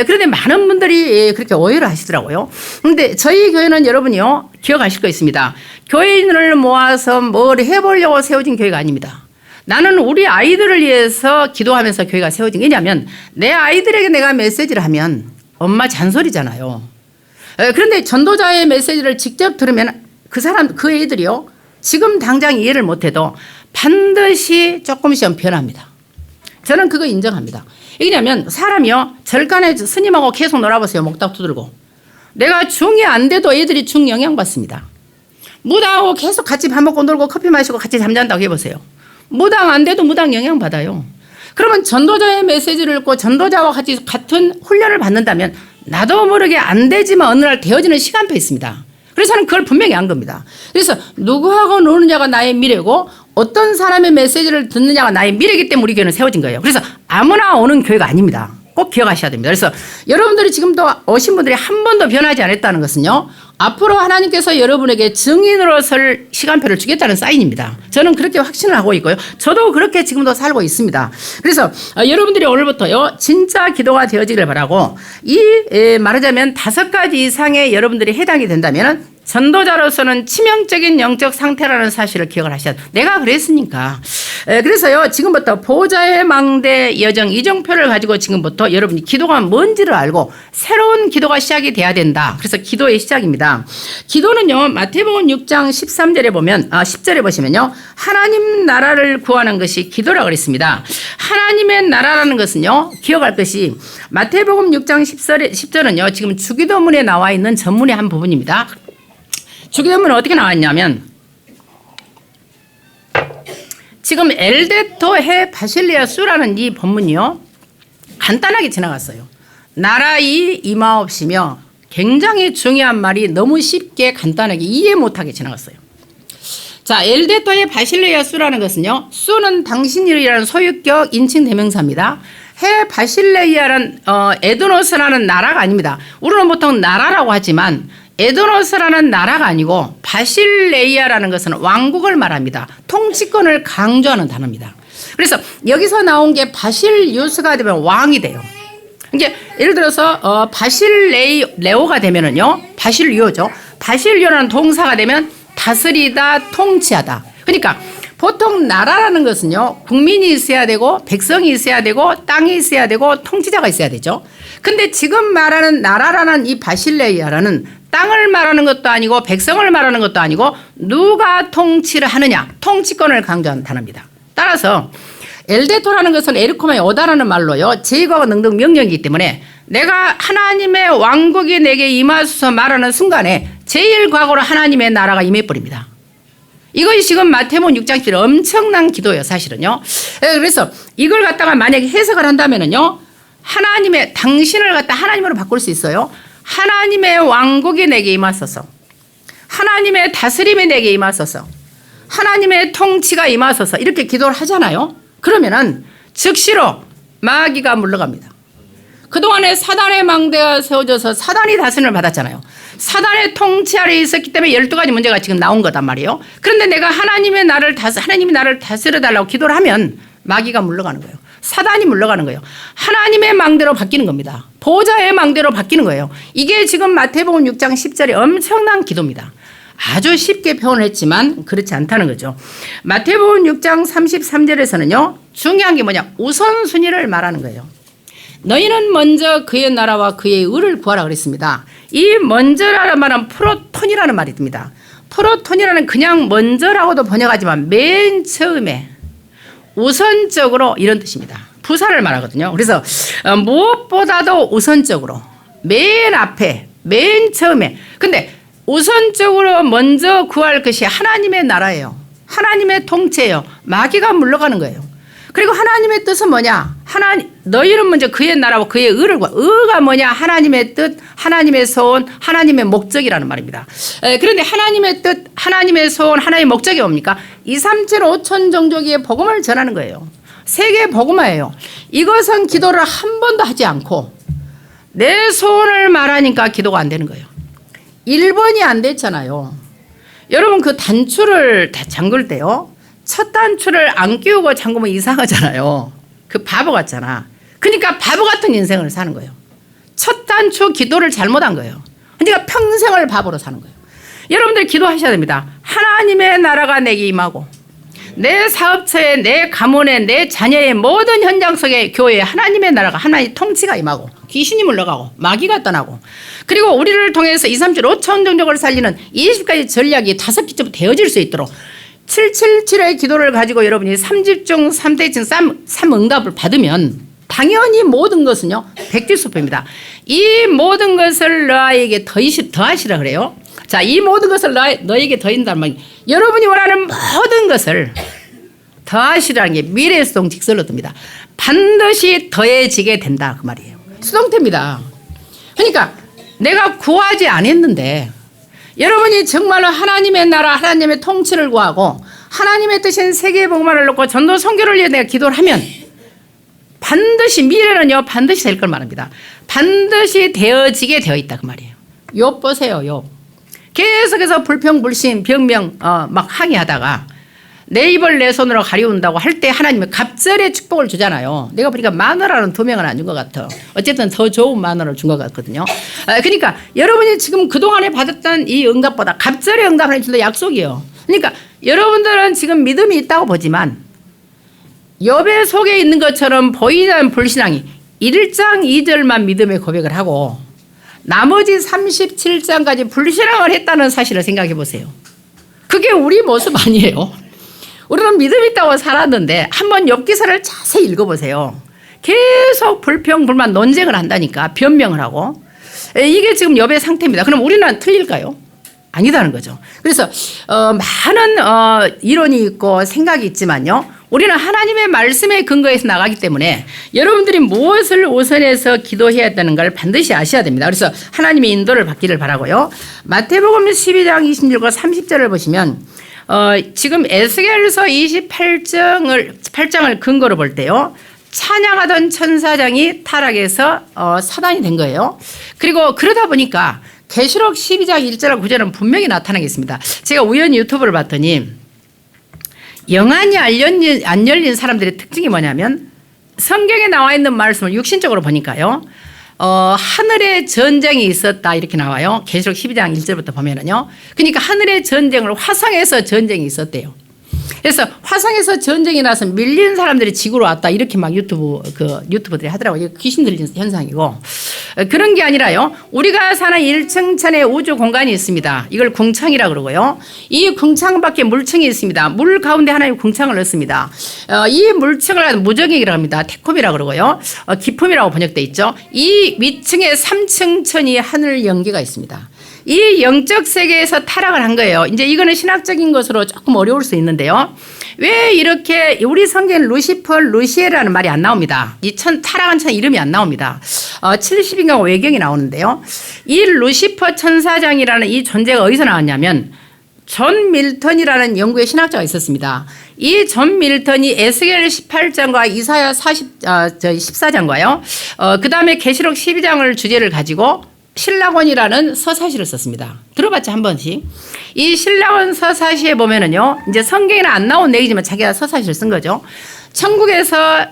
그런데 많은 분들이 그렇게 오해를 하시더라고요. 그런데 저희 교회는 여러분이요, 기억하실 거 있습니다. 교회인을 모아서 뭘 해보려고 세워진 교회가 아닙니다. 나는 우리 아이들을 위해서 기도하면서 교회가 세워진 게 왜냐하면 내 아이들에게 내가 메시지를 하면 엄마 잔소리잖아요. 그런데 전도자의 메시지를 직접 들으면 그 애들이요, 지금 당장 이해를 못해도 반드시 조금씩은 변합니다. 저는 그거 인정합니다. 왜냐하면 사람이요, 절간에 스님하고 계속 놀아보세요. 목닥 두들고. 내가 중2 안 돼도 애들이 중 영향 받습니다. 무당하고 계속 같이 밥 먹고 놀고 커피 마시고 같이 잠잔다고 해보세요. 무당 안 돼도 무당 영향 받아요. 그러면 전도자의 메시지를 읽고 전도자와 같이 같은 훈련을 받는다면 나도 모르게 안 되지만 어느 날 되어지는 시간표 있습니다. 그래서 저는 그걸 분명히 한 겁니다. 그래서 누구하고 노느냐가 나의 미래고 어떤 사람의 메시지를 듣느냐가 나의 미래이기 때문에 우리 교회는 세워진 거예요. 그래서 아무나 오는 교회가 아닙니다. 꼭 기억하셔야 됩니다. 그래서 여러분들이 지금도 오신 분들이 한 번도 변하지 않았다는 것은요, 앞으로 하나님께서 여러분에게 증인으로 설 시간표를 주겠다는 사인입니다. 저는 그렇게 확신을 하고 있고요. 저도 그렇게 지금도 살고 있습니다. 그래서 여러분들이 오늘부터요, 진짜 기도가 되어지길 바라고, 말하자면 5가지 이상의 여러분들이 해당이 된다면 전도자로서는 치명적인 영적 상태라는 사실을 기억을 하셔야 돼요. 내가 그랬으니까. 그래서요, 지금부터 보좌의 망대 여정 이정표를 가지고 지금부터 여러분이 기도가 뭔지를 알고 새로운 기도가 시작이 돼야 된다. 그래서 기도의 시작입니다. 기도는요, 마태복음 6장 13절에 보면, 10절에 보시면요, 하나님 나라를 구하는 것이 기도라고 그랬습니다. 하나님의 나라라는 것은요, 기억할 것이 마태복음 6장 10절은요, 지금 주기도문에 나와 있는 전문의 한 부분입니다. 주기도문은 어떻게 나왔냐면, 지금 엘데토 해 바실레아 수라는 이 본문이요, 간단하게 지나갔어요. 나라이 임하옵시며 굉장히 중요한 말이 너무 쉽게 간단하게 이해 못하게 지나갔어요. 자, 엘데토 해 바실레아 수라는 것은요, 수는 당신이라는 소유격 인칭 대명사입니다. 해 바실레이아는 에도노스라는 나라가 아닙니다. 우리는 보통 나라라고 하지만 에도노스라는 나라가 아니고 바실레이아라는 것은 왕국을 말합니다. 통치권을 강조하는 단어입니다. 그래서 여기서 나온 게 바실유스가 되면 왕이 돼요. 이게 예를 들어서 바실레오가 되면은요, 바실유죠. 바실유라는 동사가 되면 다스리다, 통치하다. 그러니까 보통 나라라는 것은요, 국민이 있어야 되고 백성이 있어야 되고 땅이 있어야 되고 통치자가 있어야 되죠. 근데 지금 말하는 나라라는 이 바실레이아라는 땅을 말하는 것도 아니고 백성을 말하는 것도 아니고 누가 통치를 하느냐, 통치권을 강조하는 단어입니다. 따라서 엘데토라는 것은 에르코마의 오다라는 말로요, 제국과 능동 명령이기 때문에 내가 하나님의 왕국이 내게 임하소서 말하는 순간에 제일 과거로 하나님의 나라가 임해버립니다. 이것이 지금 마태복음 6장 7 엄청난 기도예요, 사실은요. 그래서 이걸 갖다가 만약에 해석을 한다면은요, 하나님의, 당신을 갖다 하나님으로 바꿀 수 있어요. 하나님의 왕국이 내게 임하소서, 하나님의 다스림이 내게 임하소서, 하나님의 통치가 임하소서, 이렇게 기도를 하잖아요. 그러면은 즉시로 마귀가 물러갑니다. 그동안에 사단의 망대가 세워져서 사단이 다스림을 받았잖아요. 사단의 통치 아래에 있었기 때문에 12가지 문제가 지금 나온 거단 말이에요. 그런데 내가 하나님이 나를 다스려달라고 기도를 하면 마귀가 물러가는 거예요. 사단이 물러가는 거예요. 하나님의 망대로 바뀌는 겁니다. 보좌의 망대로 바뀌는 거예요. 이게 지금 마태복음 6장 10절의 엄청난 기도입니다. 아주 쉽게 표현을 했지만 그렇지 않다는 거죠. 마태복음 6장 33절에서는요, 중요한 게 뭐냐, 우선순위를 말하는 거예요. 너희는 먼저 그의 나라와 그의 의를 구하라 그랬습니다. 이 먼저라는 말은 프로톤이라는 말이 듭니다. 프로톤이라는 그냥 먼저라고도 번역하지만 맨 처음에 우선적으로 이런 뜻입니다. 부사를 말하거든요. 그래서 무엇보다도 우선적으로, 맨 앞에, 맨 처음에. 근데 우선적으로 먼저 구할 것이 하나님의 나라예요. 하나님의 통치예요. 마귀가 물러가는 거예요. 그리고 하나님의 뜻은 뭐냐? 너희는 먼저 그의 나라와 그의 의를 구하. 의가 뭐냐? 하나님의 뜻, 하나님의 소원, 하나님의 목적이라는 말입니다. 그런데 하나님의 뜻, 하나님의 소원, 하나님의 목적이 뭡니까? 2, 3, 7, 5천 종족의 복음을 전하는 거예요. 세계 복음화예요. 이것은 기도를 한 번도 하지 않고 내 소원을 말하니까 기도가 안 되는 거예요. 1번이 안 됐잖아요. 여러분 그 단추를 잠글 때요. 첫 단추를 안 끼우고 잠그면 이상하잖아요. 그 바보 같잖아. 그러니까 바보 같은 인생을 사는 거예요. 첫 단추 기도를 잘못한 거예요. 그러니까 평생을 바보로 사는 거예요. 여러분들 기도하셔야 됩니다. 하나님의 나라가 내게 임하고 내 사업처에 내 가문에 내 자녀의 모든 현장 속에 교회에 하나님의 나라가 하나님의 통치가 임하고 귀신이 물러가고 마귀가 떠나고 그리고 우리를 통해서 2, 3, 7, 5천 종족을 살리는 20가지 전략이 5기쯤 되어질 수 있도록 777의 기도를 가지고 여러분이 3집중 3대칭 3응답을 받으면 당연히 모든 것은요 백지수표입니다. 이 모든 것을 너에게 더하시라 그래요. 자, 이 모든 것을 너에게 더인다는 말이 여러분이 원하는 모든 것을 더하시라는 게 미래 수동 직설로 듭니다. 반드시 더해지게 된다 그 말이에요. 수동태입니다. 그러니까 내가 구하지 않았는데 여러분이 정말로 하나님의 나라 하나님의 통치를 구하고 하나님의 뜻인 세계의 복음을 놓고 전도 선교를 위해 내가 기도를 하면 반드시 미래는요 반드시 될 걸 말합니다. 반드시 되어지게 되어 있다 그 말이에요. 욥 보세요. 욥 계속해서 불평불신 병명 막 항의하다가 내 입을 내 손으로 가리운다고 할 때 하나님이 갑절의 축복을 주잖아요. 내가 보니까 마누라는 2명은 안 준 것 같아. 어쨌든 더 좋은 마누라를 준 것 같거든요. 그러니까 여러분이 지금 그동안에 받았던 이 응답보다 갑절의 응답을 해준다 약속이에요. 그러니까 여러분들은 지금 믿음이 있다고 보지만 욥의 속에 있는 것처럼 보이는 불신앙이 1장 2절만 믿음의 고백을 하고 나머지 37장까지 불신앙을 했다는 사실을 생각해 보세요. 그게 우리 모습 아니에요. 우리는 믿음 있다고 살았는데 한번 욥 기사를 자세히 읽어보세요. 계속 불평불만 논쟁을 한다니까 변명을 하고 이게 지금 욥의 상태입니다. 그럼 우리는 틀릴까요? 아니다는 거죠. 그래서 많은 이론이 있고 생각이 있지만요. 우리는 하나님의 말씀에 근거해서 나가기 때문에 여러분들이 무엇을 우선해서 기도해야 되는 걸 반드시 아셔야 됩니다. 그래서 하나님의 인도를 받기를 바라고요. 마태복음 12장 26과 30절을 보시면 지금 에스겔서 28장을 근거로 볼 때요. 찬양하던 천사장이 타락해서 사단이 된 거예요. 그리고 그러다 보니까 계시록 12장 1절과 9절은 분명히 나타나겠습니다. 제가 우연히 유튜브를 봤더니 영안이 안 열린 사람들의 특징이 뭐냐면 성경에 나와 있는 말씀을 육신적으로 보니까요. 하늘에 전쟁이 있었다 이렇게 나와요. 계시록 12장 1절부터 보면은요. 그러니까 하늘의 전쟁을 화성에서 전쟁이 있었대요. 그래서 화성에서 전쟁이 나서 밀린 사람들이 지구로 왔다 이렇게 막 유튜버들이 하더라고요. 이거 귀신 들린 현상이고 그런 게 아니라요. 우리가 사는 1층천의 우주 공간이 있습니다. 이걸 궁창이라고 그러고요. 이 궁창 밖에 물층이 있습니다. 물 가운데 하나님 궁창을 넣습니다. 이 물층을 무적이라고 합니다. 태콤이라고 그러고요. 기품이라고 번역돼 있죠. 이 위층에 3층천이 하늘 연기가 있습니다. 이 영적 세계에서 타락을 한 거예요. 이제 이거는 신학적인 것으로 조금 어려울 수 있는데요. 왜 이렇게 우리 성경에 루시퍼, 루시에라는 말이 안 나옵니다. 이 타락한 천 이름이 안 나옵니다. 70인가 외경이 나오는데요. 이 루시퍼 천사장이라는 이 존재가 어디서 나왔냐면 존 밀턴이라는 영국의 신학자가 있었습니다. 이 존 밀턴이 에스겔 18장과 이사야 14장과요. 그 다음에 계시록 12장을 주제를 가지고 신라곤이라는 서사시를 썼습니다. 들어봤죠, 한 번씩. 이 신라곤 서사시에 보면은요, 이제 성경에는 안 나온 내용이지만 자기가 서사시를 쓴 거죠. 천국에서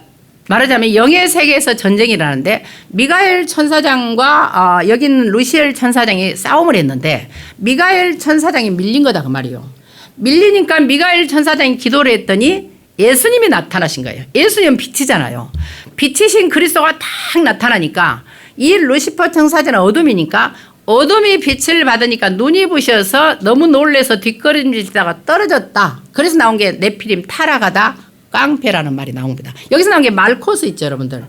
말하자면 영의 세계에서 전쟁이 일어나는데 미가엘 천사장과 여기 있는 루시엘 천사장이 싸움을 했는데 미가엘 천사장이 밀린 거다 그 말이에요. 밀리니까 미가엘 천사장이 기도를 했더니 예수님이 나타나신 거예요. 예수님은 빛이잖아요. 빛이신 그리스도가 딱 나타나니까 이 루시퍼 천사장은 어둠이니까 어둠이 빛을 받으니까 눈이 부셔서 너무 놀래서 뒷걸음질다가 떨어졌다. 그래서 나온 게 네피림 타락하다 깡패라는 말이 나옵니다. 여기서 나온 게 말코스 있죠, 여러분들.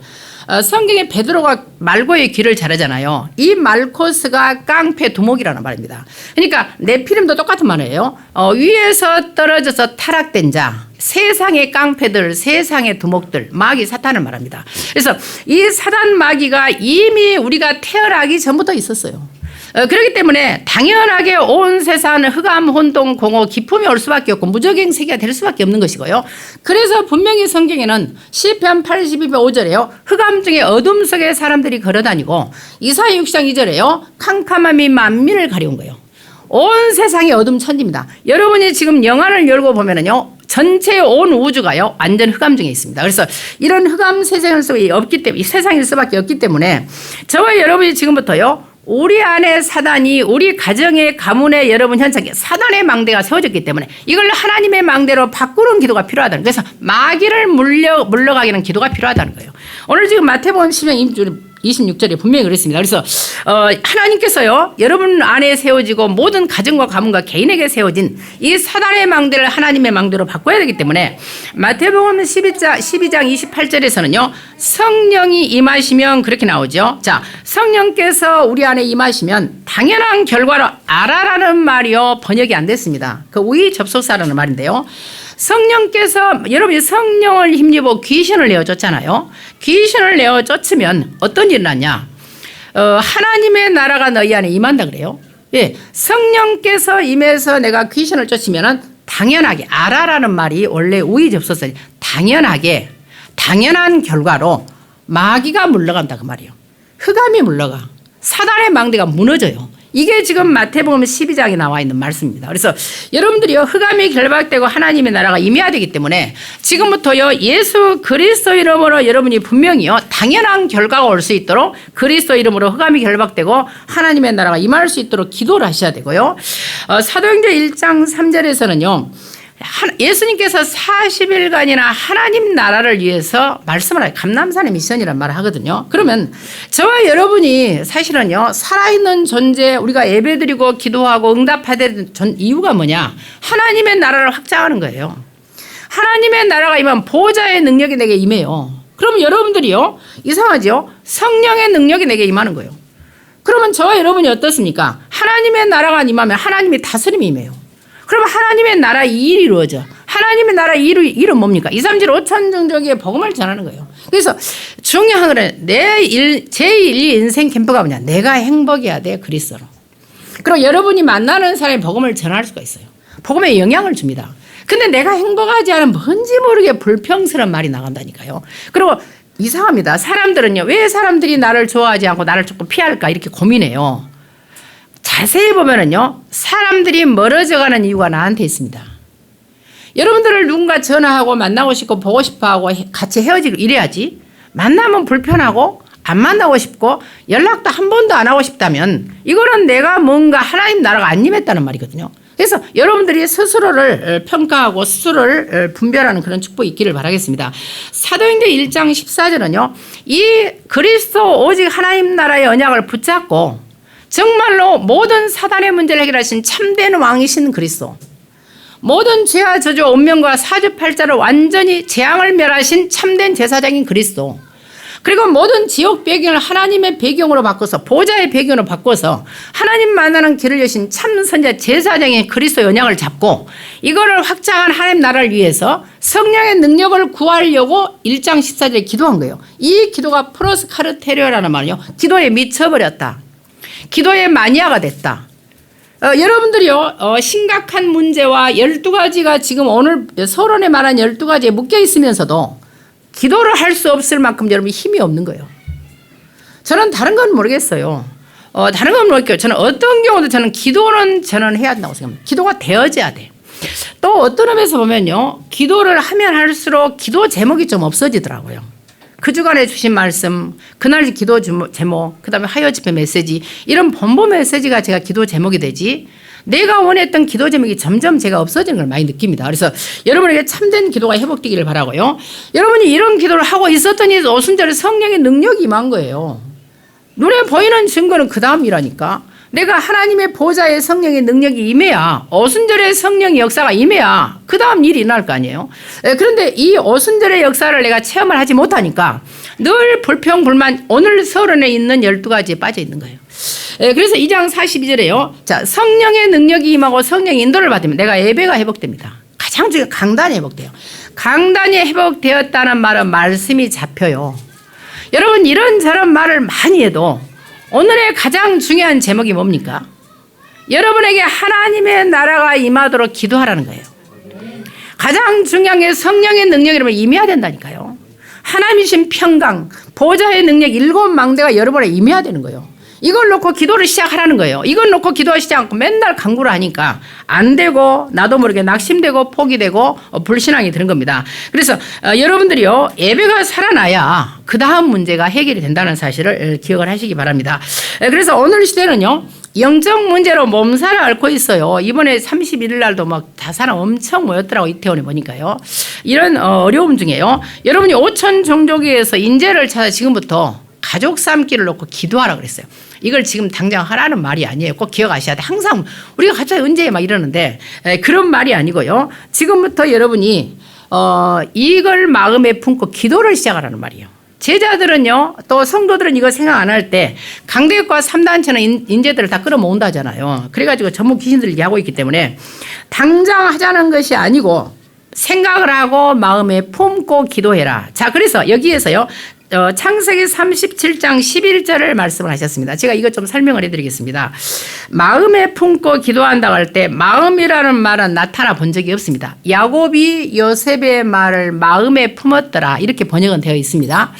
성경에 베드로가 말고의 길을 잘하잖아요. 이 말코스가 깡패 두목이라는 말입니다. 그러니까 네피림도 똑같은 말이에요. 위에서 떨어져서 타락된 자. 세상의 깡패들, 세상의 두목들, 마귀 사탄을 말합니다. 그래서 이 사단 마귀가 이미 우리가 태어나기 전부터 있었어요. 그렇기 때문에 당연하게 온 세상은 흑암, 혼동, 공허, 기품이 올 수밖에 없고 무적행 세계가 될 수밖에 없는 것이고요. 그래서 분명히 성경에는 시편 82편 5절에요. 흑암 중에 어둠 속에 사람들이 걸어다니고 이사야 6장 2절에요. 캄캄함이 만민을 가려운 거예요. 온 세상이 어둠 천지입니다. 여러분이 지금 영안을 열고 보면은요. 전체 온 우주가요. 완전 흑암 중에 있습니다. 그래서 이런 흑암 세상 속에 없기 때문에 이 세상일 수밖에 없기 때문에 저와 여러분이 지금부터요. 우리 안에 사단이 우리 가정의 가문의 여러분 현상에 사단의 망대가 세워졌기 때문에 이걸 하나님의 망대로 바꾸는 기도가 필요하다는 거예요. 그래서 마귀를 물러가게 하는 기도가 필요하다는 거예요. 오늘 지금 마태복음 26절에 분명히 그랬습니다. 그래서 하나님께서요 여러분 안에 세워지고 모든 가정과 가문과 개인에게 세워진 이 사단의 망대를 하나님의 망대로 바꿔야 되기 때문에 마태복음 12장 28절에서는요 성령이 임하시면 그렇게 나오죠. 자, 성령께서 우리 안에 임하시면 당연한 결과로 알아라는 말이요 번역이 안 됐습니다. 그 우위 접속사라는 말인데요. 성령께서 여러분이 성령을 힘입어 귀신을 내어 쫓잖아요. 귀신을 내어 쫓으면 어떤 일이 났냐? 하나님의 나라가 너희 안에 임한다 그래요. 예, 성령께서 임해서 내가 귀신을 쫓으면은 당연하게 알아라는 말이 원래 우위 접속사 당연하게 당연한 결과로 마귀가 물러간다 그 말이에요. 흑암이 물러가. 사단의 망대가 무너져요. 이게 지금 마태복음 12장에 나와 있는 말씀입니다. 그래서 여러분들이요 흑암이 결박되고 하나님의 나라가 임해야 되기 때문에 지금부터요 예수 그리스도 이름으로 여러분이 분명히요 당연한 결과가 올 수 있도록 그리스도 이름으로 흑암이 결박되고 하나님의 나라가 임할 수 있도록 기도를 하셔야 되고요. 사도행전 1장 3절에서는요 예수님께서 40일간이나 하나님 나라를 위해서 말씀을 해요. 감람산의 미션이란 말을 하거든요. 그러면 저와 여러분이 사실은요 살아있는 존재 우리가 예배드리고 기도하고 응답해야 되는 이유가 뭐냐? 하나님의 나라를 확장하는 거예요. 하나님의 나라가 임하면 보호자의 능력이 내게 임해요. 그러면 여러분들이요 이상하죠? 성령의 능력이 내게 임하는 거예요. 그러면 저와 여러분이 어떻습니까? 하나님의 나라가 임하면 하나님의 다스림이 임해요. 그러면 하나님의 나라 이 일이 이루어져. 하나님의 나라 이 일은 뭡니까? 2, 3, 7, 5천 정도의 복음을 전하는 거예요. 그래서 중요한 거는 제1 인생 캠프가 뭐냐? 내가 행복해야 돼 그리스도로. 그리고 여러분이 만나는 사람이 복음을 전할 수가 있어요. 복음에 영향을 줍니다. 근데 내가 행복하지 않으면 뭔지 모르게 불평스러운 말이 나간다니까요. 그리고 이상합니다. 사람들은요. 왜 사람들이 나를 좋아하지 않고 나를 조금 피할까 이렇게 고민해요. 자세히 보면은요, 사람들이 멀어져가는 이유가 나한테 있습니다. 여러분들을 누군가 전화하고 만나고 싶고 보고 싶어 하고 같이 헤어지고 이래야지. 만나면 불편하고 안 만나고 싶고 연락도 한 번도 안 하고 싶다면 이거는 내가 뭔가 하나님 나라가 안 임했다는 말이거든요. 그래서 여러분들이 스스로를 평가하고 스스로를 분별하는 그런 축복이 있기를 바라겠습니다. 사도행전 1장 14절은요, 이 그리스도 오직 하나님 나라의 언약을 붙잡고 정말로 모든 사단의 문제를 해결하신 참된 왕이신 그리스도, 모든 죄와 저주 운명과 사주팔자를 완전히 재앙을 멸하신 참된 제사장인 그리스도, 그리고 모든 지옥 배경을 하나님의 배경으로 바꿔서 보좌의 배경으로 바꿔서 하나님 만나는 길을 여신 참 선자 제사장인 그리스도 언약을 잡고 이거를 확장한 하나님 나라를 위해서 성령의 능력을 구하려고 1장 14절에 기도한 거예요. 이 기도가 프로스카르테리오라는 말이요, 기도에 미쳐버렸다. 기도의 마니아가 됐다. 여러분들이요, 심각한 문제와 12가지가 지금 오늘 서론에 말한 12가지에 묶여 있으면서도 기도를 할 수 없을 만큼 여러분 힘이 없는 거예요. 저는 다른 건 모르겠어요. 다른 건 모르겠어요. 저는 어떤 경우도 저는 기도는 저는 해야 된다고 생각합니다. 기도가 되어져야 돼. 또 어떤 의미에서 보면요, 기도를 하면 할수록 기도 제목이 좀 없어지더라고요. 그 주간에 주신 말씀, 그날 기도 제목, 그 다음에 하여 집회 메시지, 이런 본부 메시지가 제가 기도 제목이 되지, 내가 원했던 기도 제목이 점점 제가 없어지는 걸 많이 느낍니다. 그래서 여러분에게 참된 기도가 회복되기를 바라고요. 여러분이 이런 기도를 하고 있었더니 오순절에 성령의 능력이 임한 거예요. 눈에 보이는 증거는 그 다음이라니까. 내가 하나님의 보좌의 성령의 능력이 임해야, 오순절의 성령의 역사가 임해야 그 다음 일이 일어날 거 아니에요. 그런데 이 오순절의 역사를 내가 체험을 하지 못하니까 늘 불평, 불만, 오늘 서론에 있는 12가지에 빠져 있는 거예요. 그래서 2장 42절에요. 자, 성령의 능력이 임하고 성령의 인도를 받으면 내가 예배가 회복됩니다. 가장 가장 중요한 강단이 회복돼요. 강단이 회복되었다는 말은 말씀이 잡혀요. 여러분 이런저런 말을 많이 해도 오늘의 가장 중요한 제목이 뭡니까? 여러분에게 하나님의 나라가 임하도록 기도하라는 거예요. 가장 중요한 게 성령의 능력이 여러분 임해야 된다니까요. 하나님이신 평강, 보좌의 능력 7망대가 여러분에 임해야 되는 거예요. 이걸 놓고 기도를 시작하라는 거예요. 이걸 놓고 기도하시지 않고 맨날 강구를 하니까 안 되고 나도 모르게 낙심되고 포기되고 불신앙이 드는 겁니다. 그래서 여러분들이요 예배가 살아나야 그 다음 문제가 해결이 된다는 사실을 기억을 하시기 바랍니다. 그래서 오늘 시대는요 영적 문제로 몸살을 앓고 있어요. 이번에 31일 날도 막 다 사람 엄청 모였더라고 이태원에 보니까요. 이런 어려움 중에요. 여러분이 5천 종족에서 인재를 찾아 지금부터 가족 삶기를 놓고 기도하라 그랬어요. 이걸 지금 당장 하라는 말이 아니에요. 꼭 기억하셔야 돼. 항상 우리가 갑자기 언제 막 이러는데 그런 말이 아니고요. 지금부터 여러분이 이걸 마음에 품고 기도를 시작하라는 말이에요. 제자들은요 또 성도들은 이거 생각 안 할 때 강대국과 3단체는 인재들을 다 끌어모은다잖아요. 그래가지고 전부 귀신들을 얘기하고 있기 때문에 당장 하자는 것이 아니고 생각을 하고 마음에 품고 기도해라. 자 그래서 여기에서요 창세기 37장 11절을 말씀을 하셨습니다. 제가 이것 좀 설명을 해드리겠습니다. 마음에 품고 기도한다고 할 때 마음이라는 말은 나타나 본 적이 없습니다. 야곱이 요셉의 말을 마음에 품었더라 이렇게 번역은 되어 있습니다.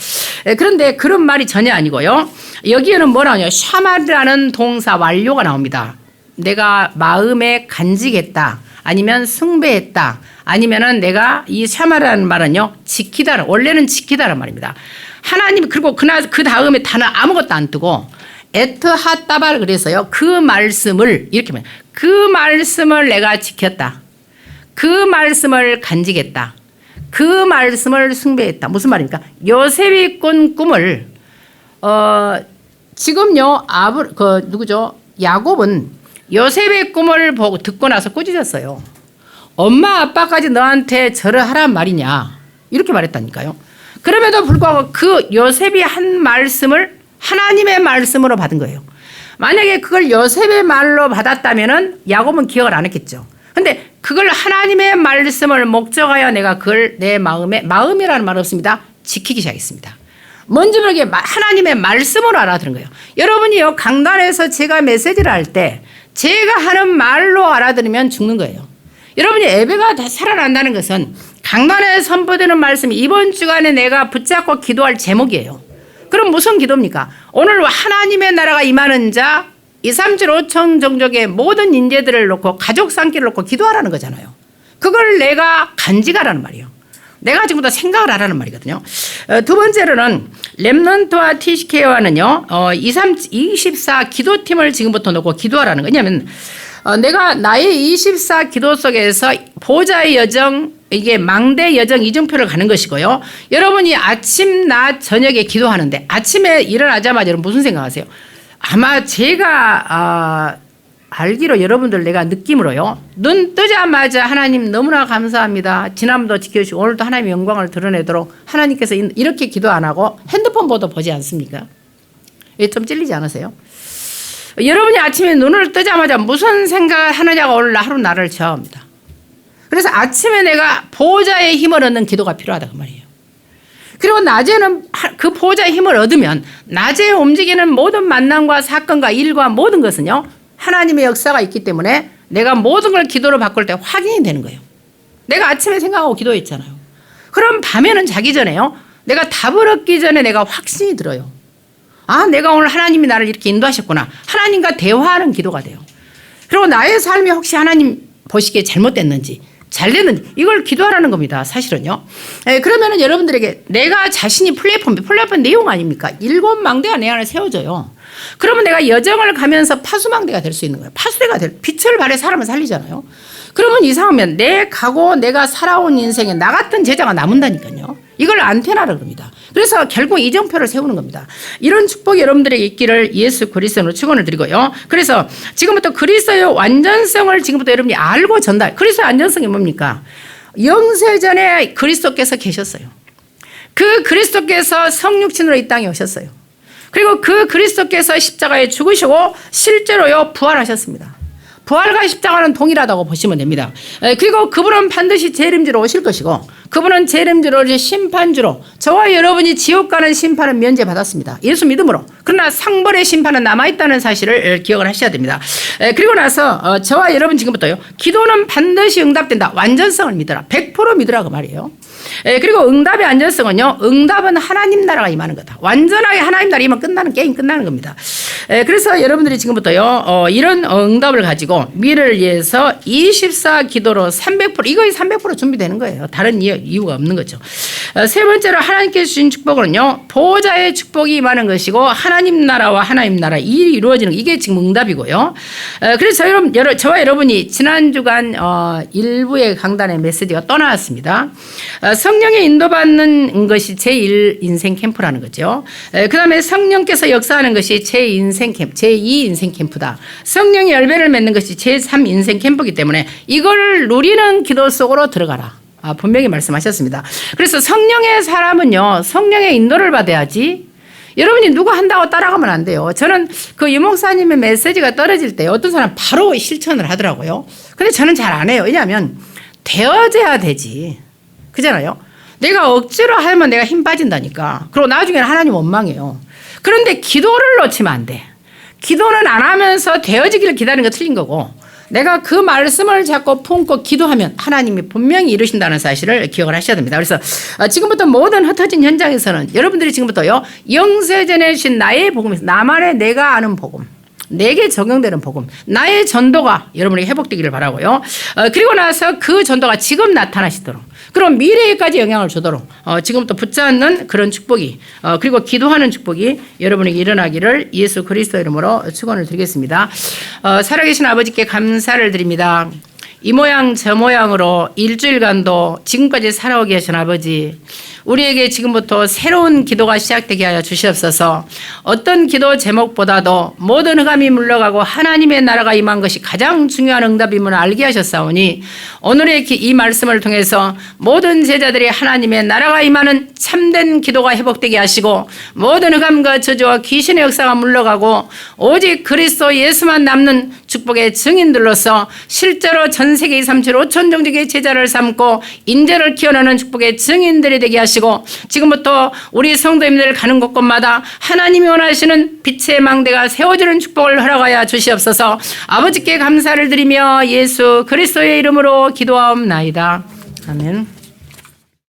그런데 그런 말이 전혀 아니고요. 여기에는 뭐라냐 샤마라는 동사 완료가 나옵니다. 내가 마음에 간직했다 아니면 숭배했다 아니면은 내가 이 샤마라는 말은요 지키다 원래는 지키다란 말입니다. 하나님 그리고 그 다음에 단어 아무것도 안 뜨고 에트하따발 그래서요 그 말씀을 이렇게 말해요. 그 말씀을 내가 지켰다. 그 말씀을 간직했다. 그 말씀을 숭배했다. 무슨 말입니까? 요셉이 꾼 꿈을 지금요 누구죠? 야곱은 요셉의 꿈을 보고 듣고 나서 꾸짖었어요. 엄마 아빠까지 너한테 절을 하란 말이냐 이렇게 말했다니까요. 그럼에도 불구하고 그 요셉이 한 말씀을 하나님의 말씀으로 받은 거예요. 만약에 그걸 요셉의 말로 받았다면은 야곱은 기억을 안 했겠죠. 근데 그걸 하나님의 말씀을 목적하여 내가 그걸 내 마음이라는 말 없습니다. 지키기 시작했습니다. 뭔지 모르게 하나님의 말씀으로 알아들은 거예요. 여러분이요 강단에서 제가 메시지를 할 때 제가 하는 말로 알아들으면 죽는 거예요. 여러분이 예배가 다 살아난다는 것은 강단에 선포되는 말씀이 이번 주간에 내가 붙잡고 기도할 제목이에요. 그럼 무슨 기도입니까? 오늘 하나님의 나라가 임하는 자 2, 3, 7, 5천 종족의 모든 인재들을 놓고 가족 삼기를 놓고 기도하라는 거잖아요. 그걸 내가 간직하라는 말이에요. 내가 지금부터 생각을 하라는 말이거든요. 두 번째로는 렘넌트와 TCK와는요 24 기도팀을 지금부터 놓고 기도하라는 거예요. 왜냐하면 내가 나의 24 기도 속에서 보좌의 여정 이게 망대 여정 이중표를 가는 것이고요. 여러분이 아침 낮 저녁에 기도하는데 아침에 일어나자마자 여러분 무슨 생각하세요? 아마 제가 알기로 여러분들 내가 느낌으로요. 눈 뜨자마자 하나님 너무나 감사합니다. 지난번도 지켜주시고 오늘도 하나님의 영광을 드러내도록 하나님께서 이렇게 기도 안 하고 핸드폰 보지 않습니까? 좀 찔리지 않으세요? 여러분이 아침에 눈을 뜨자마자 무슨 생각을 하느냐가 오늘 하루 나를 저어합니다. 그래서 아침에 내가 보호자의 힘을 얻는 기도가 필요하다 그 말이에요. 그리고 낮에는 그 보호자의 힘을 얻으면 낮에 움직이는 모든 만남과 사건과 일과 모든 것은요 하나님의 역사가 있기 때문에 내가 모든 걸 기도로 바꿀 때 확인이 되는 거예요. 내가 아침에 생각하고 기도했잖아요. 그럼 밤에는 자기 전에요 내가 답을 얻기 전에 내가 확신이 들어요. 아, 내가 오늘 하나님이 나를 이렇게 인도하셨구나. 하나님과 대화하는 기도가 돼요. 그리고 나의 삶이 혹시 하나님 보시기에 잘못됐는지 잘 됐는지 이걸 기도하라는 겁니다. 사실은요. 그러면은 여러분들에게 내가 자신이 플랫폼 내용 아닙니까? 7망대가 내 안에 세워져요. 그러면 내가 여정을 가면서 파수망대가 될 수 있는 거예요. 파수대가 빛을 발해 사람을 살리잖아요. 그러면 이상하면 내 가고 내가 살아온 인생에 나 같은 제자가 남은다니까요. 이걸 안테나라고 합니다. 그래서 결국 이정표를 세우는 겁니다. 이런 축복이 여러분들에게 있기를 예수 그리스도로 축원을 드리고요. 그래서 지금부터 그리스도의 완전성을 지금부터 여러분이 알고 전달. 그리스도의 완전성이 뭡니까? 영세전에 그리스도께서 계셨어요. 그 그리스도께서 성육신으로 이 땅에 오셨어요. 그리고 그 그리스도께서 십자가에 죽으시고 실제로요 부활하셨습니다. 부활과 십자가는 동일하다고 보시면 됩니다. 그리고 그분은 반드시 재림주로 오실 것이고 그분은 재림주로 심판주로 저와 여러분이 지옥 가는 심판은 면제받았습니다. 예수 믿음으로. 그러나 상벌의 심판은 남아있다는 사실을 기억을 하셔야 됩니다. 그리고 나서 저와 여러분 지금부터요. 기도는 반드시 응답된다. 완전성을 믿어라. 100% 믿으라고 말이에요. 그리고 응답의 안전성은요. 응답은 하나님 나라가 임하는 거다. 완전하게 하나님 나라 임하면 끝나는 게임 끝나는 겁니다. 그래서 여러분들이 지금부터요. 이런 응답을 가지고 미래를 위해서 24 기도로 300% 이거에 300% 준비되는 거예요. 다른 이유가 없는 거죠. 세 번째로 하나님께서 주신 축복은요. 보호자의 축복이 임하는 것이고 하나님 나라와 하나님 나라 일이 이루어지는 이게 지금 응답이고요. 그래서 저와 여러분이 지난 주간 일부의 강단의 메시지가 또 나왔습니다. 성령의 인도받는 것이 제1 인생 캠프라는 거죠. 그 다음에 성령께서 역사하는 것이 제2인생 캠프, 제2 인생 캠프다. 성령의 열매를 맺는 것이 제3 인생 캠프이기 때문에 이걸 누리는 기도 속으로 들어가라. 분명히 말씀하셨습니다. 그래서 성령의 사람은요. 성령의 인도를 받아야지. 여러분이 누구 한다고 따라가면 안 돼요. 저는 그 유목사님의 메시지가 떨어질 때 어떤 사람 바로 실천을 하더라고요. 근데 저는 잘 안 해요. 왜냐하면 되어져야 되지. 그잖아요. 내가 억지로 하면 내가 힘 빠진다니까. 그리고 나중에는 하나님 원망해요. 그런데 기도를 놓치면 안 돼. 기도는 안 하면서 되어지기를 기다리는 거 틀린 거고 내가 그 말씀을 자꾸 품고 기도하면 하나님이 분명히 이루신다는 사실을 기억을 하셔야 됩니다. 그래서 지금부터 모든 흩어진 현장에서는 여러분들이 지금부터요. 영세전에 주신 나의 복음에서 나만의 내가 아는 복음 내게 적용되는 복음 나의 전도가 여러분에게 회복되기를 바라고요. 그리고 나서 그 전도가 지금 나타나시도록 그럼 미래에까지 영향을 주도록 지금부터 붙잡는 그런 축복이 그리고 기도하는 축복이 여러분에게 일어나기를 예수 그리스도 이름으로 축원을 드리겠습니다. 살아계신 아버지께 감사를 드립니다. 이 모양 저 모양으로 일주일간도 지금까지 살아오게 하신 아버지 우리에게 지금부터 새로운 기도가 시작되게 하여 주시옵소서. 어떤 기도 제목보다도 모든 흑암이 물러가고 하나님의 나라가 임한 것이 가장 중요한 응답임을 알게 하셨사오니 오늘의 이 말씀을 통해서 모든 제자들이 하나님의 나라가 임하는 참된 기도가 회복되게 하시고 모든 흑암과 저주와 귀신의 역사가 물러가고 오직 그리스도 예수만 남는 축복의 증인들로서 실제로 전 세계 2, 3, 7, 5천 종족의 제자를 삼고 인재를 키워내는 축복의 증인들이 되게 하시고 지금부터 우리 성도님들 가는 곳곳마다 하나님이 원하시는 빛의 망대가 세워지는 축복을 허락하여 주시옵소서. 아버지께 감사를 드리며 예수 그리스도의 이름으로 기도하옵나이다. 아멘.